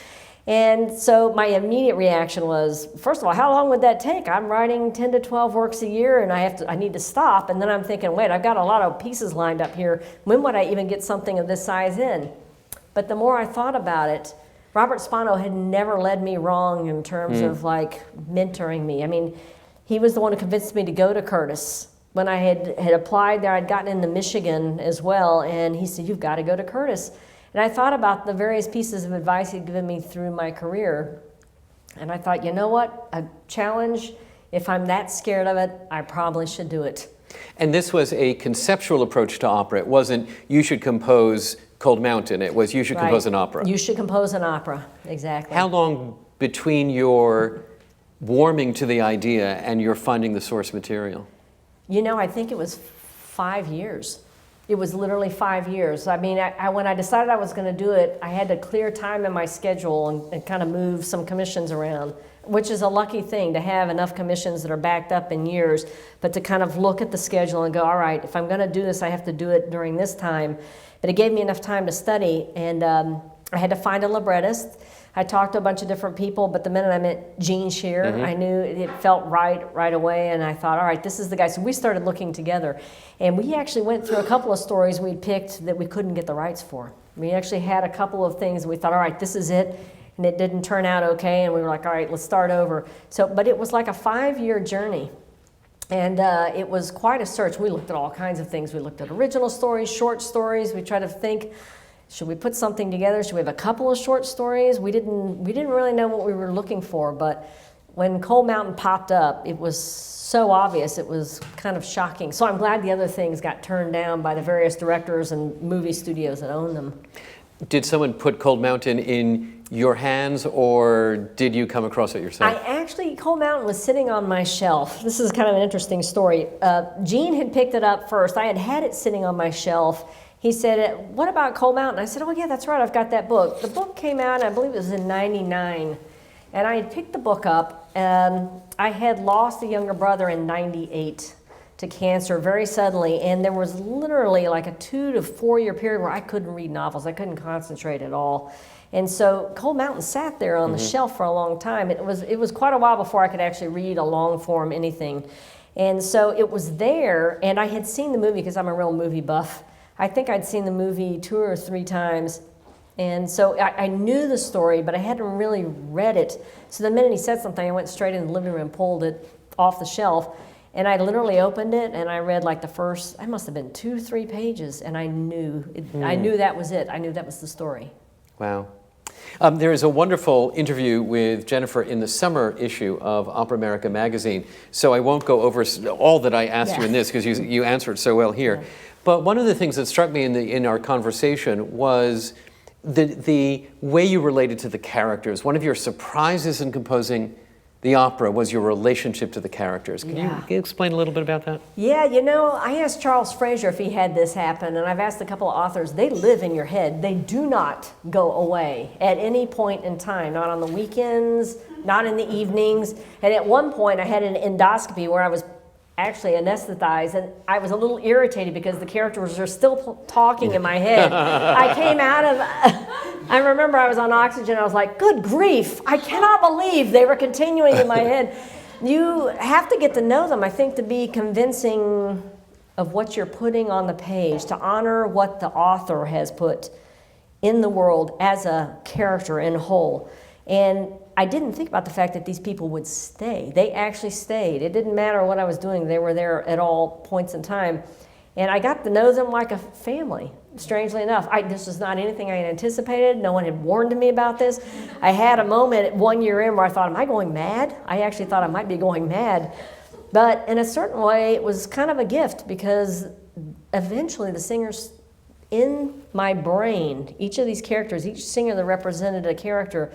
And so my immediate reaction was, first of all, how long would that take? I'm writing 10 to 12 works a year, and I need to stop. And then I'm thinking, wait, I've got a lot of pieces lined up here. When would I even get something of this size in? But the more I thought about it, Robert Spano had never led me wrong in terms of like mentoring me. I mean, he was the one who convinced me to go to Curtis. When I had applied there, I'd gotten into Michigan as well, and he said, you've got to go to Curtis. And I thought about the various pieces of advice he'd given me through my career. And I thought, you know what? A challenge, if I'm that scared of it, I probably should do it. And this was a conceptual approach to opera. It wasn't, you should compose Cold Mountain. It was, you should compose an opera. You should compose an opera, exactly. How long between your warming to the idea and your finding the source material? You know, I think it was 5 years. It was literally 5 years. I mean, when I decided I was going to do it, I had to clear time in my schedule and kind of move some commissions around, which is a lucky thing to have enough commissions that are backed up in years, but to kind of look at the schedule and go, all right, if I'm going to do this, I have to do it during this time. But it gave me enough time to study, and I had to find a librettist. I talked to a bunch of different people, but the minute I met Gene Shear, I knew it felt right away, and I thought, all right, this is the guy. So we started looking together, and we actually went through a couple of stories we'd picked that we couldn't get the rights for. We actually had a couple of things, and we thought, all right, this is it, and it didn't turn out okay, and we were like, all right, let's start over. So, but it was like a 5-year journey, and it was quite a search. We looked at all kinds of things. We looked at original stories, short stories. We tried to think, should we put something together? Should we have a couple of short stories? We didn't really know what we were looking for, but when Cold Mountain popped up, it was so obvious, it was kind of shocking. So I'm glad the other things got turned down by the various directors and movie studios that own them. Did someone put Cold Mountain in your hands, or did you come across it yourself? Cold Mountain was sitting on my shelf. This is kind of an interesting story. Gene had picked it up first. I had it sitting on my shelf. He said, what about Cold Mountain? I said, oh yeah, that's right, I've got that book. The book came out, I believe it was in '99, and I had picked the book up. I had lost a younger brother in '98 to cancer very suddenly, and there was literally like a 2 to 4 year period where I couldn't read novels. I couldn't concentrate at all. And so Cold Mountain sat there on the shelf for a long time. It was quite a while before I could actually read a long form anything. And so it was there, and I had seen the movie because I'm a real movie buff. I think I'd seen the movie 2 or 3 times, and so I knew the story, but I hadn't really read it. So the minute he said something, I went straight in the living room and pulled it off the shelf, and I literally opened it, and I read like the first, I must have been 2, 3 pages, and I knew that was it. I knew that was the story. Wow. There is a wonderful interview with Jennifer in the summer issue of Opera America magazine, so I won't go over all that I asked you in this because you answered so well here. Yeah. But one of the things that struck me in our conversation was the way you related to the characters. One of your surprises in composing the opera was your relationship to the characters. Can you explain a little bit about that? Yeah, you know, I asked Charles Frazier if he had this happen, and I've asked a couple of authors. They live in your head. They do not go away at any point in time, not on the weekends, not in the evenings. And at one point, I had an endoscopy where I was actually anesthetized, and I was a little irritated because the characters are still talking in my head. I came out of, I remember I was on oxygen, I was like, good grief, I cannot believe they were continuing in my head. You have to get to know them, I think, to be convincing of what you're putting on the page, to honor what the author has put in the world as a character in whole. And I didn't think about the fact that these people would stay. They actually stayed. It didn't matter what I was doing. They were there at all points in time. And I got to know them like a family, strangely enough. This was not anything I had anticipated. No one had warned me about this. I had a moment 1 year in where I thought, am I going mad? I actually thought I might be going mad. But in a certain way, it was kind of a gift because eventually the singers in my brain, each of these characters, each singer that represented a character,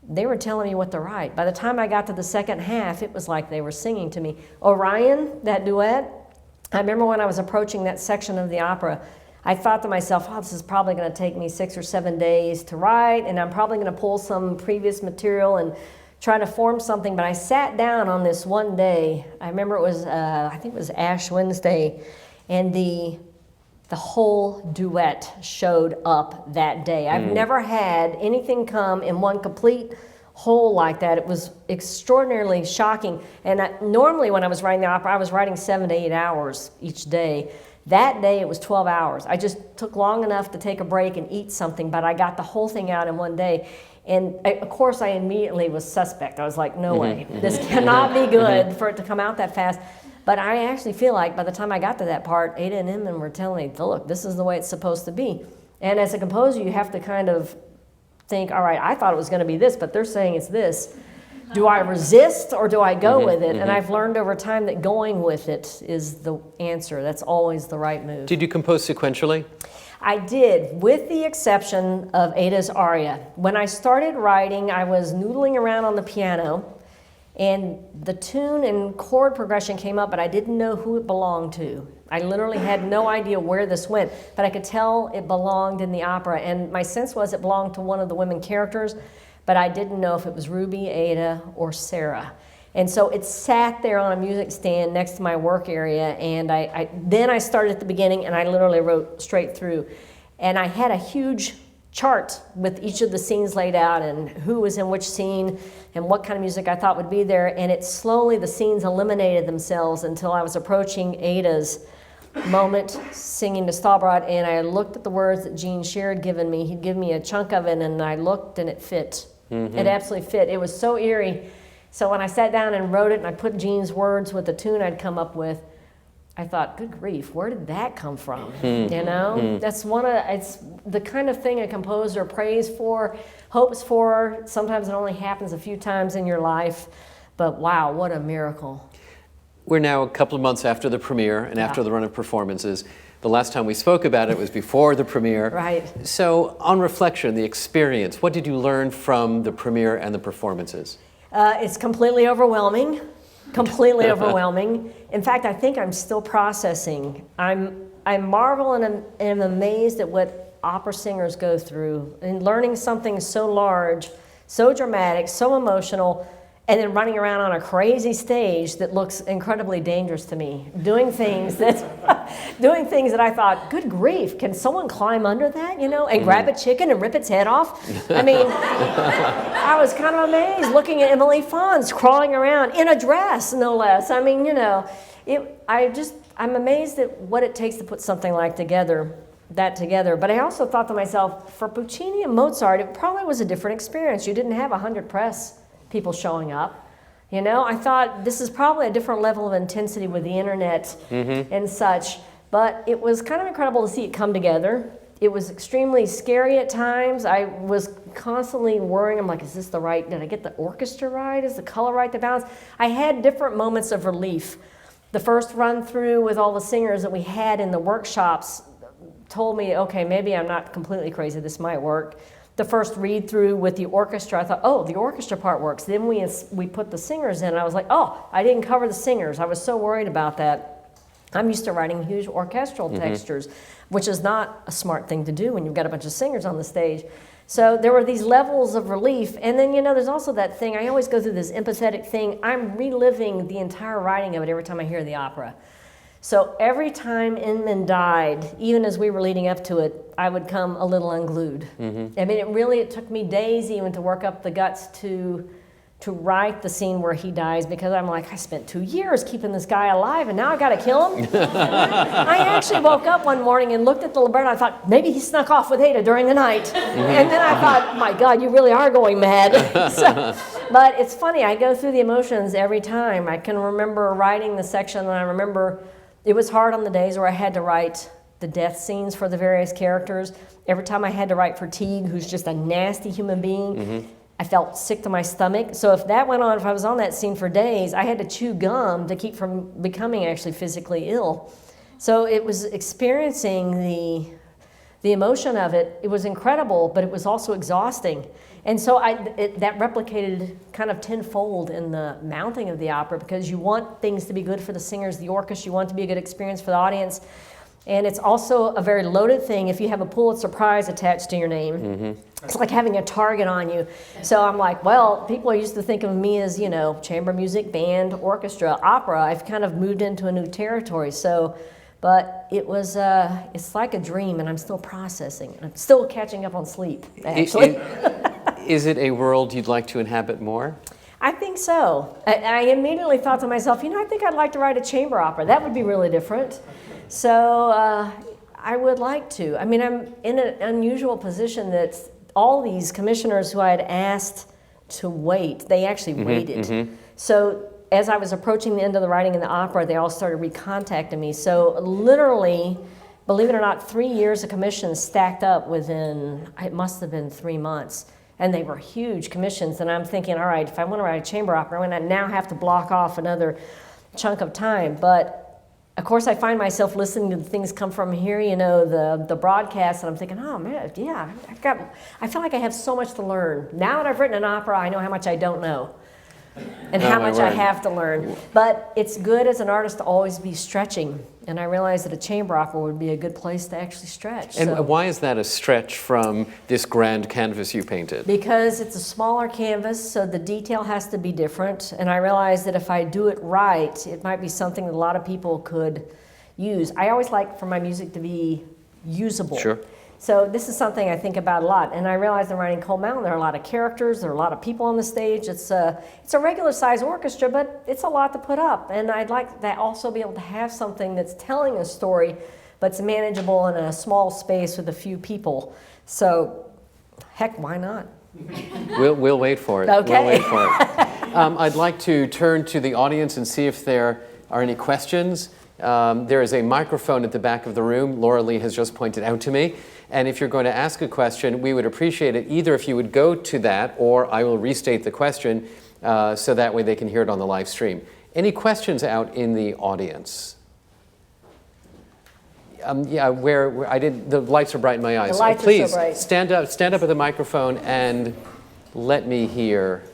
they were telling me what to write. By the time I got to the second half, it was like they were singing to me. Orion, that duet, I remember when I was approaching that section of the opera, I thought to myself, oh, this is probably going to take me 6 or 7 days to write, and I'm probably going to pull some previous material and try to form something. But I sat down on this one day. I remember it was, I think it was Ash Wednesday, and the whole duet showed up that day. I've never had anything come in one complete whole like that. It was extraordinarily shocking. And normally when I was writing the opera, I was writing 7 to 8 hours each day. That day it was 12 hours. I just took long enough to take a break and eat something, but I got the whole thing out in one day. And of course I immediately was suspect. I was like, no way, this cannot be good for it to come out that fast. But I actually feel like by the time I got to that part, Ada and Inman were telling me, look, this is the way it's supposed to be. And as a composer, you have to kind of think, all right, I thought it was going to be this, but they're saying it's this. Do I resist or do I go with it? And I've learned over time that going with it is the answer. That's always the right move. Did you compose sequentially? I did, with the exception of Ada's aria. When I started writing, I was noodling around on the piano, and the tune and chord progression came up, but I didn't know who it belonged to. I literally had no idea where this went, but I could tell it belonged in the opera, and my sense was it belonged to one of the women characters, but I didn't know if it was Ruby, Ada, or Sarah. And so it sat there on a music stand next to my work area, and then I started at the beginning, and I literally wrote straight through. And I had a huge chart with each of the scenes laid out and who was in which scene and what kind of music I thought would be there. And it slowly, the scenes eliminated themselves until I was approaching Ada's moment singing to Stahlbrot, and I looked at the words that Gene Shear had given me. He'd given me a chunk of it, and I looked, and it fit. It absolutely fit. It was so eerie. So when I sat down and wrote it, and I put Gene's words with the tune I'd come up with, I thought, good grief, where did that come from? You know, that's it's the kind of thing a composer prays for, hopes for. Sometimes it only happens a few times in your life, but wow, what a miracle. We're now a couple of months after the premiere and after the run of performances. The last time we spoke about it was before the premiere. Right. So on reflection, the experience, what did you learn from the premiere and the performances? It's completely overwhelming. Completely overwhelming. In fact, I think I'm still processing. I marvel and am amazed at what opera singers go through and learning something so large, so dramatic, so emotional, and then running around on a crazy stage that looks incredibly dangerous to me, doing things that I thought, good grief, can someone climb under that, you know, and grab a chicken and rip its head off? I mean, I was kind of amazed looking at Emily Fons crawling around in a dress, no less. I mean, you know, I'm amazed at what it takes to put something like that together. But I also thought to myself, for Puccini and Mozart, it probably was a different experience. You didn't have 100 press people showing up. You know, I thought this is probably a different level of intensity with the internet and such, but it was kind of incredible to see it come together. It was extremely scary at times. I was constantly worrying, I'm like, is this the right, did I get the orchestra right? Is the color right, the balance? I had different moments of relief. The first run through with all the singers that we had in the workshops, told me, okay, maybe I'm not completely crazy, this might work. The first read through with the orchestra, I thought, oh, the orchestra part works. Then we put the singers in, and I was like, oh, I didn't cover the singers. I was so worried about that. I'm used to writing huge orchestral textures, which is not a smart thing to do when you've got a bunch of singers on the stage. So there were these levels of relief. And then, there's also that thing, I always go through this empathetic thing. I'm reliving the entire writing of it every time I hear the opera. So every time Inman died, even as we were leading up to it, I would come a little unglued. I mean, it took me days even to work up the guts to write the scene where he dies, because I'm like, I spent 2 years keeping this guy alive, and now I got to kill him? I actually woke up one morning and looked at the libretto, and I thought, maybe he snuck off with Ada during the night. And then I thought, my God, you really are going mad. But it's funny, I go through the emotions every time. I can remember writing the section, and I remember it was hard on the days where I had to write the death scenes for the various characters. Every time I had to write for Teague, who's just a nasty human being, I felt sick to my stomach. So if that went on, if I was on that scene for days, I had to chew gum to keep from becoming actually physically ill. So it was experiencing the emotion of it. It was incredible, but it was also exhausting. And so that replicated kind of tenfold in the mounting of the opera, because you want things to be good for the singers, the orchestra, you want it to be a good experience for the audience. And it's also a very loaded thing if you have a Pulitzer Prize attached to your name. It's like having a target on you. So I'm like, well, people are used to think of me as, chamber music, band, orchestra, opera. I've kind of moved into a new territory. So, but it was, it's like a dream, and I'm still processing. I'm still catching up on sleep, actually. Is it a world you'd like to inhabit more? I think so. I immediately thought to myself, I think I'd like to write a chamber opera. That would be really different. So I would like to. I mean, I'm in an unusual position that all these commissioners who I had asked to wait, they actually waited. So as I was approaching the end of the writing in the opera, they all started recontacting me. So literally, believe it or not, 3 years of commissions stacked up within, it must have been 3 months. And they were huge commissions. And I'm thinking, all right, if I want to write a chamber opera, I'm going to now have to block off another chunk of time. But of course, I find myself listening to the things come from here, the broadcast, and I'm thinking, oh man, yeah, I feel like I have so much to learn. Now that I've written an opera, I know how much I don't know. And how much I have to learn. But it's good as an artist to always be stretching. And I realized that a chamber opera would be a good place to actually stretch. And why is that a stretch from this grand canvas you painted? Because it's a smaller canvas, so the detail has to be different. And I realized that if I do it right, it might be something that a lot of people could use. I always like for my music to be usable. Sure. So this is something I think about a lot. And I realized in writing Cold Mountain, there are a lot of characters, there are a lot of people on the stage. It's a regular size orchestra, but it's a lot to put up. And I'd like to also be able to have something that's telling a story, but it's manageable in a small space with a few people. So, heck, why not? We'll wait for it. Okay. We'll wait for it. I'd like to turn to the audience and see if there are any questions. There is a microphone at the back of the room. Laura Lee has just pointed out to me. And if you're going to ask a question, we would appreciate it either if you would go to that, or I will restate the question so that way they can hear it on the live stream. Any questions out in the audience? Yeah, where I did. The lights are bright in my eyes. The lights please are so bright. stand up at the microphone and let me hear.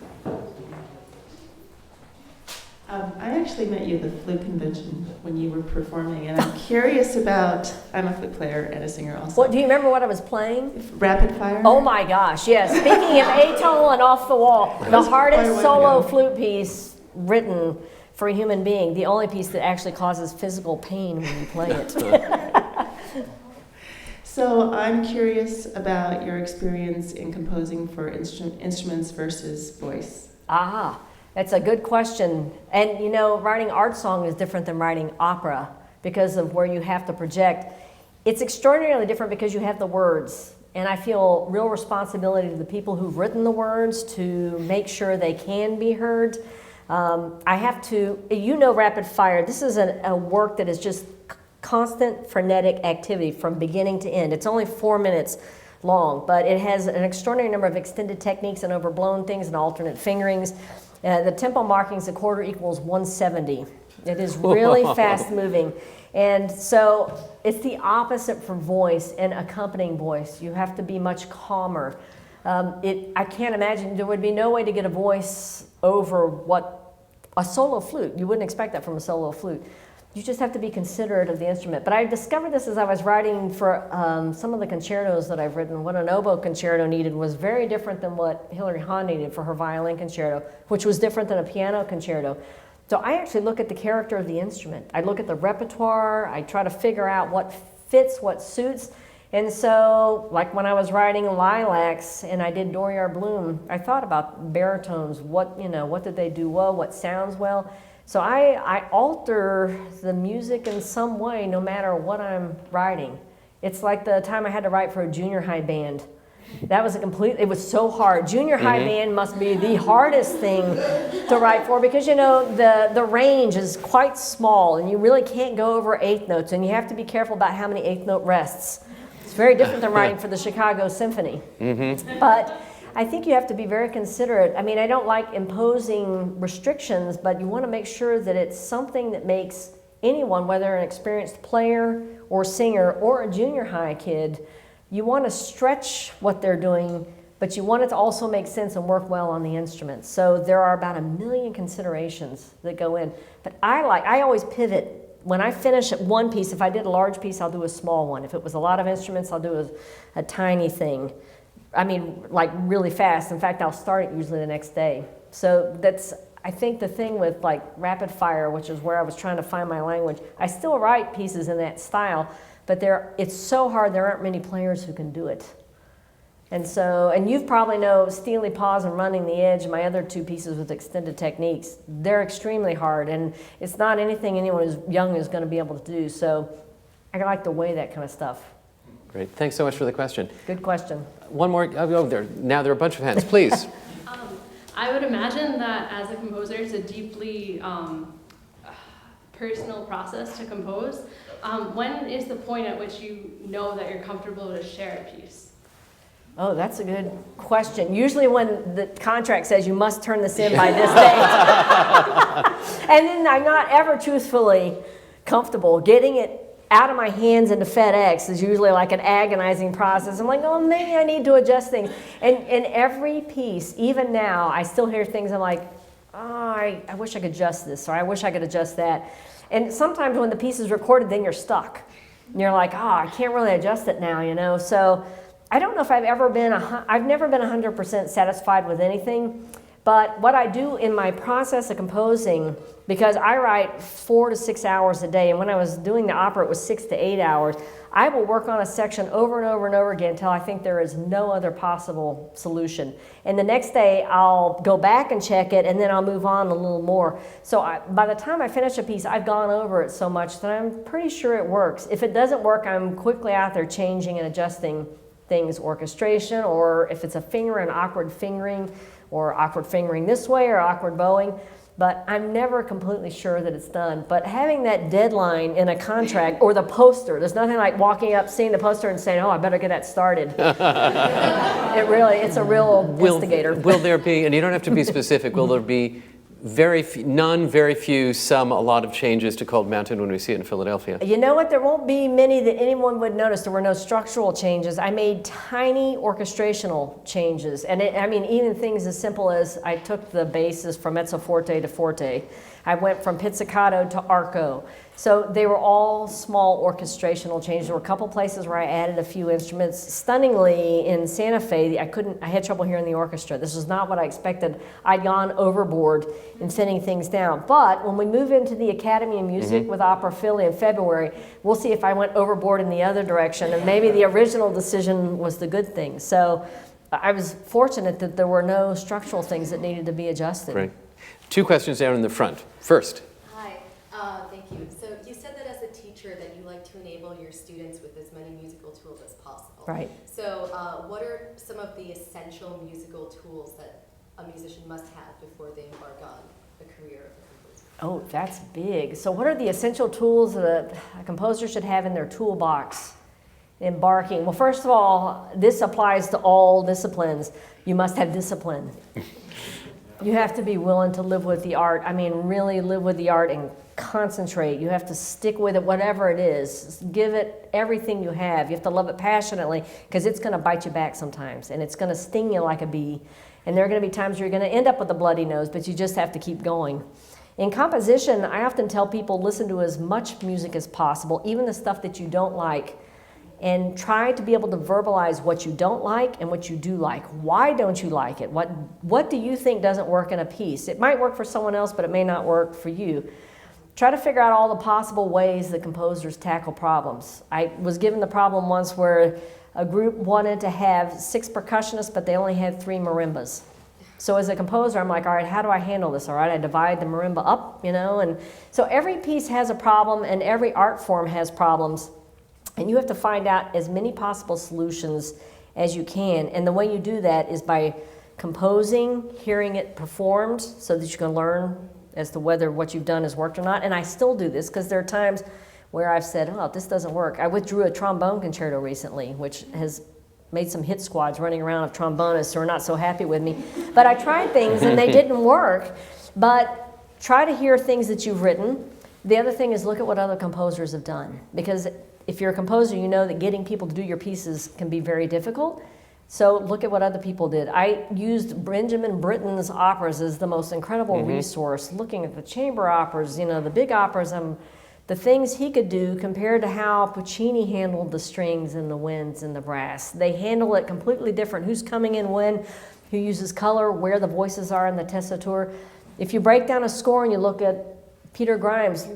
I actually met you at the flute convention when you were performing, and I'm curious about, I'm a flute player and a singer also. What, do you remember what I was playing? Rapid Fire? Oh my gosh, yes. Speaking of atonal and off the wall, the hardest solo flute piece written for a human being, the only piece that actually causes physical pain when you play it. So I'm curious about your experience in composing for instruments versus voice. That's a good question. And writing art song is different than writing opera because of where you have to project. It's extraordinarily different because you have the words. And I feel real responsibility to the people who've written the words to make sure they can be heard. I have to, Rapid Fire, this is a work that is just constant frenetic activity from beginning to end. It's only 4 minutes long, but it has an extraordinary number of extended techniques and overblown things and alternate fingerings. The tempo markings, a quarter equals 170. It is really fast moving. And so it's the opposite for voice and accompanying voice. You have to be much calmer. I can't imagine, there would be no way to get a voice over what a solo flute. You wouldn't expect that from a solo flute. You just have to be considerate of the instrument. But I discovered this as I was writing for some of the concertos that I've written. What an oboe concerto needed was very different than what Hilary Hahn needed for her violin concerto, which was different than a piano concerto. So I actually look at the character of the instrument. I look at the repertoire. I try to figure out what fits, what suits. And so, like when I was writing Lilacs and I did Doriar Bloom, I thought about baritones. What did they do well? What sounds well? So I alter the music in some way, no matter what I'm writing. It's like the time I had to write for a junior high band. That was it was so hard. Junior high band must be the hardest thing to write for because, the range is quite small and you really can't go over eighth notes and you have to be careful about how many eighth note rests. It's very different than writing for the Chicago Symphony. But I think you have to be very considerate. I mean, I don't like imposing restrictions, but you want to make sure that it's something that makes anyone, whether an experienced player or singer or a junior high kid, you want to stretch what they're doing, but you want it to also make sense and work well on the instruments. So there are about 1 million considerations that go in. But I always pivot. When I finish one piece, if I did a large piece, I'll do a small one. If it was a lot of instruments, I'll do a tiny thing. I mean, like really fast. In fact, I'll start it usually the next day. So that's, I think, the thing with like rapid fire, which is where I was trying to find my language. I still write pieces in that style, but it's so hard, there aren't many players who can do it. And you probably know Steely Paws and Running the Edge, my other two pieces with extended techniques. They're extremely hard, and it's not anything anyone who's young is going to be able to do. So I like to weigh that kind of stuff. Great. Thanks so much for the question. Good question. One more. Oh, there. Now there are a bunch of hands. Please. I would imagine that as a composer, it's a deeply personal process to compose. When is the point at which you know that you're comfortable to share a piece? Oh, that's a good question. Usually when the contract says you must turn this in by this date. And then I'm not ever truthfully comfortable. Getting it out of my hands into FedEx is usually like an agonizing process. I'm like, oh, maybe I need to adjust things. And in every piece, even now, I still hear things I'm like, oh, I wish I could adjust this, or I wish I could adjust that. And sometimes when the piece is recorded, then you're stuck. And you're like, oh, I can't really adjust it now, So I don't know if I've never been 100% satisfied with anything, but what I do in my process of composing, because I write 4 to 6 hours a day, and when I was doing the opera, it was 6 to 8 hours, I will work on a section over and over and over again until I think there is no other possible solution. And the next day, I'll go back and check it, and then I'll move on a little more. So by the time I finish a piece, I've gone over it so much that I'm pretty sure it works. If it doesn't work, I'm quickly out there changing and adjusting things, orchestration, or if it's a finger, an awkward fingering, or awkward fingering this way, or awkward bowing. But I'm never completely sure that it's done. But having that deadline in a contract, or the poster, there's nothing like walking up, seeing the poster and saying, oh, I better get that started. It's a real instigator. Will there be, and you don't have to be specific, will there be very few, some, a lot of changes to Cold Mountain when we see it in Philadelphia? You know what? There won't be many that anyone would notice. There were no structural changes. I made tiny orchestrational changes. And even things as simple as I took the basses from mezzo forte to forte. I went from pizzicato to arco. So they were all small orchestrational changes. There were a couple places where I added a few instruments. Stunningly, in Santa Fe, I had trouble hearing the orchestra. This was not what I expected. I'd gone overboard in thinning things down. But when we move into the Academy of Music with Opera Philly in February, we'll see if I went overboard in the other direction. And maybe the original decision was the good thing. So I was fortunate that there were no structural things that needed to be adjusted. Right. 2 questions down in the front. First. Hi, thank you. So you said that as a teacher that you like to enable your students with as many musical tools as possible. Right. So what are some of the essential musical tools that a musician must have before they embark on a career of a composer? Oh, that's big. So what are the essential tools that a composer should have in their toolbox embarking? Well, first of all, this applies to all disciplines. You must have discipline. You have to be willing to live with the art. I mean, really live with the art and concentrate. You have to stick with it, whatever it is. Give it everything you have. You have to love it passionately, because it's going to bite you back sometimes, and it's going to sting you like a bee. And there are going to be times where you're going to end up with a bloody nose, but you just have to keep going. In composition, I often tell people, listen to as much music as possible, even the stuff that you don't like, and try to be able to verbalize what you don't like and what you do like. Why don't you like it? What do you think doesn't work in a piece? It might work for someone else, but it may not work for you. Try to figure out all the possible ways that composers tackle problems. I was given the problem once where a group wanted to have 6 percussionists, but they only had 3 marimbas. So as a composer, I'm like, all right, how do I handle this? All right, I divide the marimba up, and so every piece has a problem, and every art form has problems. And you have to find out as many possible solutions as you can. And the way you do that is by composing, hearing it performed, so that you can learn as to whether what you've done has worked or not. And I still do this, because there are times where I've said, oh, this doesn't work. I withdrew a trombone concerto recently, which has made some hit squads running around of trombonists who are not so happy with me. But I tried things and they didn't work. But try to hear things that you've written. The other thing is look at what other composers have done, because if you're a composer, you know that getting people to do your pieces can be very difficult. So look at what other people did. I used Benjamin Britten's operas as the most incredible resource, looking at the chamber operas, the big operas, the things he could do compared to how Puccini handled the strings and the winds and the brass. They handle it completely different. Who's coming in when, who uses color, where the voices are in the tessitura. If you break down a score and you look at Peter Grimes,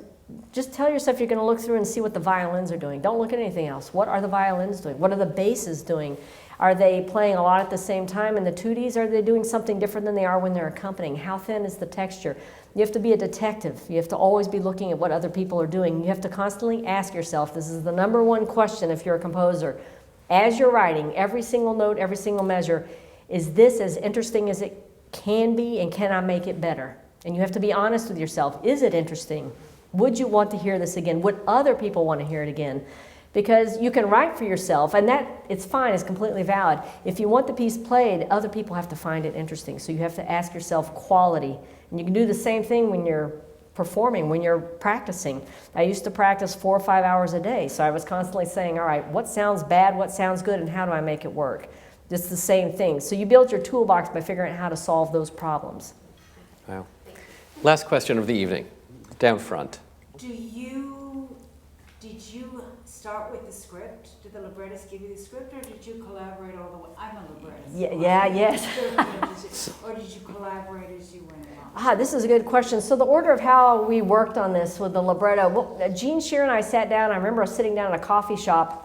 just tell yourself you're going to look through and see what the violins are doing. Don't look at anything else. What are the violins doing? What are the basses doing? Are they playing a lot at the same time in the tutis? Are they doing something different than they are when they're accompanying? How thin is the texture? You have to be a detective. You have to always be looking at what other people are doing. You have to constantly ask yourself, this is the number one question if you're a composer. As you're writing, every single note, every single measure, is this as interesting as it can be, and can I make it better? And you have to be honest with yourself. Is it interesting? Would you want to hear this again? Would other people want to hear it again? Because you can write for yourself, and that, it's fine, it's completely valid. If you want the piece played, other people have to find it interesting. So you have to ask yourself quality. And you can do the same thing when you're performing, when you're practicing. I used to practice 4 or 5 hours a day, so I was constantly saying, all right, what sounds bad, what sounds good, and how do I make it work? Just the same thing. So you build your toolbox by figuring out how to solve those problems. Wow. Last question of the evening, down front. Did you start with the script? Did the librettist give you the script, or did you collaborate all the way? I'm a librettist. Yes. Or did you collaborate as you went along? This is a good question. So the order of how we worked on this with the libretto, well, Gene Shear and I sat down. I remember us sitting down in a coffee shop.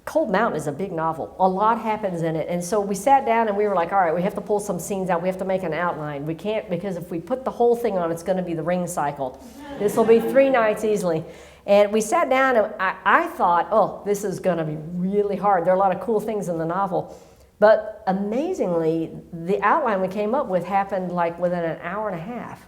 Cold Mountain is a big novel. A lot happens in it. And so we sat down and we were like, all right, we have to pull some scenes out. We have to make an outline. We can't, because if we put the whole thing on, it's going to be the Ring cycle. This will be 3 nights easily. And we sat down and I thought, oh, this is going to be really hard. There are a lot of cool things in the novel. But amazingly, the outline we came up with happened like within an hour and a half.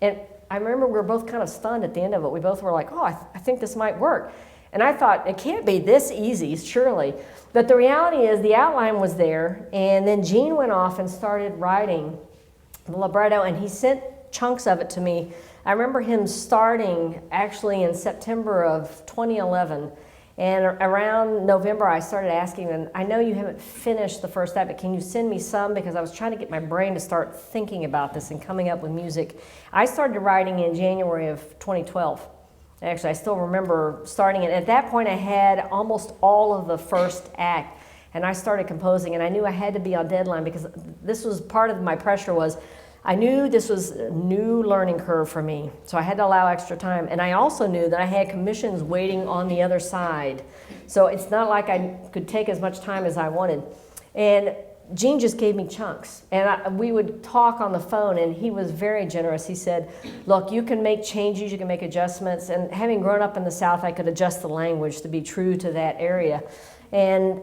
And I remember we were both kind of stunned at the end of it. We both were like, oh, I think this might work. And I thought, it can't be this easy, surely. But the reality is the outline was there, and then Gene went off and started writing the libretto, and he sent chunks of it to me. I remember him starting actually in September of 2011, and around November I started asking him, I know you haven't finished the first act, but can you send me some? Because I was trying to get my brain to start thinking about this and coming up with music. I started writing in January of 2012. Actually, I still remember starting it. At that point, I had almost all of the first act, and I started composing, and I knew I had to be on deadline because this was part of my pressure was I knew this was a new learning curve for me, so I had to allow extra time. And I also knew that I had commissions waiting on the other side, so it's not like I could take as much time as I wanted. And Gene just gave me chunks, and we would talk on the phone, and he was very generous. He said, look, you can make changes, you can make adjustments, and having grown up in the South, I could adjust the language to be true to that area. And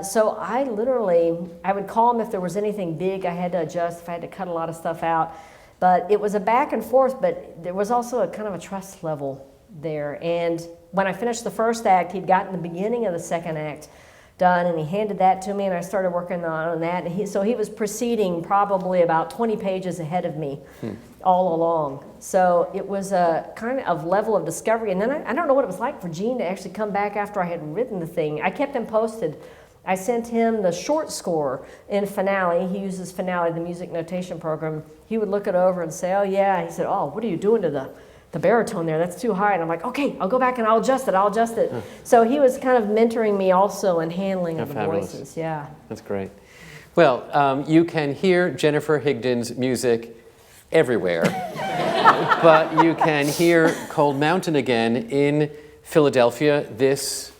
so I would call him if there was anything big I had to adjust, if I had to cut a lot of stuff out. But it was a back and forth, but there was also a kind of a trust level there. And when I finished the first act, he'd gotten the beginning of the second act done, and he handed that to me, and I started working on that. And so he was proceeding probably about 20 pages ahead of me all along. So it was a kind of level of discovery. And then I don't know what it was like for Gene to actually come back after I had written the thing. I kept him posted. I sent him the short score in Finale. He uses Finale, the music notation program. He would look it over and say, oh yeah. He said, oh, what are you doing to the baritone there? That's too high. And I'm like, okay, I'll go back and I'll adjust it. So he was kind of mentoring me also in handling of the fabulous. voices. Yeah. That's great. Well, you can hear Jennifer Higdon's music everywhere, but you can hear Cold Mountain again in Philadelphia this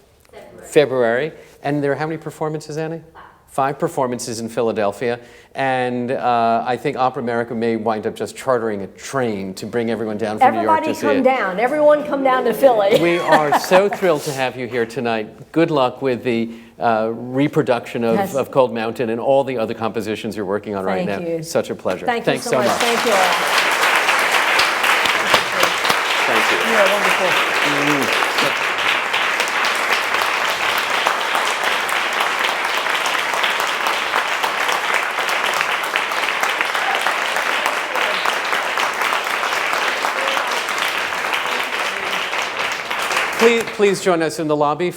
February. And there are how many performances, Annie? 5 performances in Philadelphia, and I think Opera America may wind up just chartering a train to bring everyone down from New York to see it. Everyone come down to Philly. We are so thrilled to have you here tonight. Good luck with the reproduction of Cold Mountain and all the other compositions you're working on right now. Thank you. Such a pleasure. Thanks so much. Thank you all. Thank you. You are wonderful. Please join us in the lobby.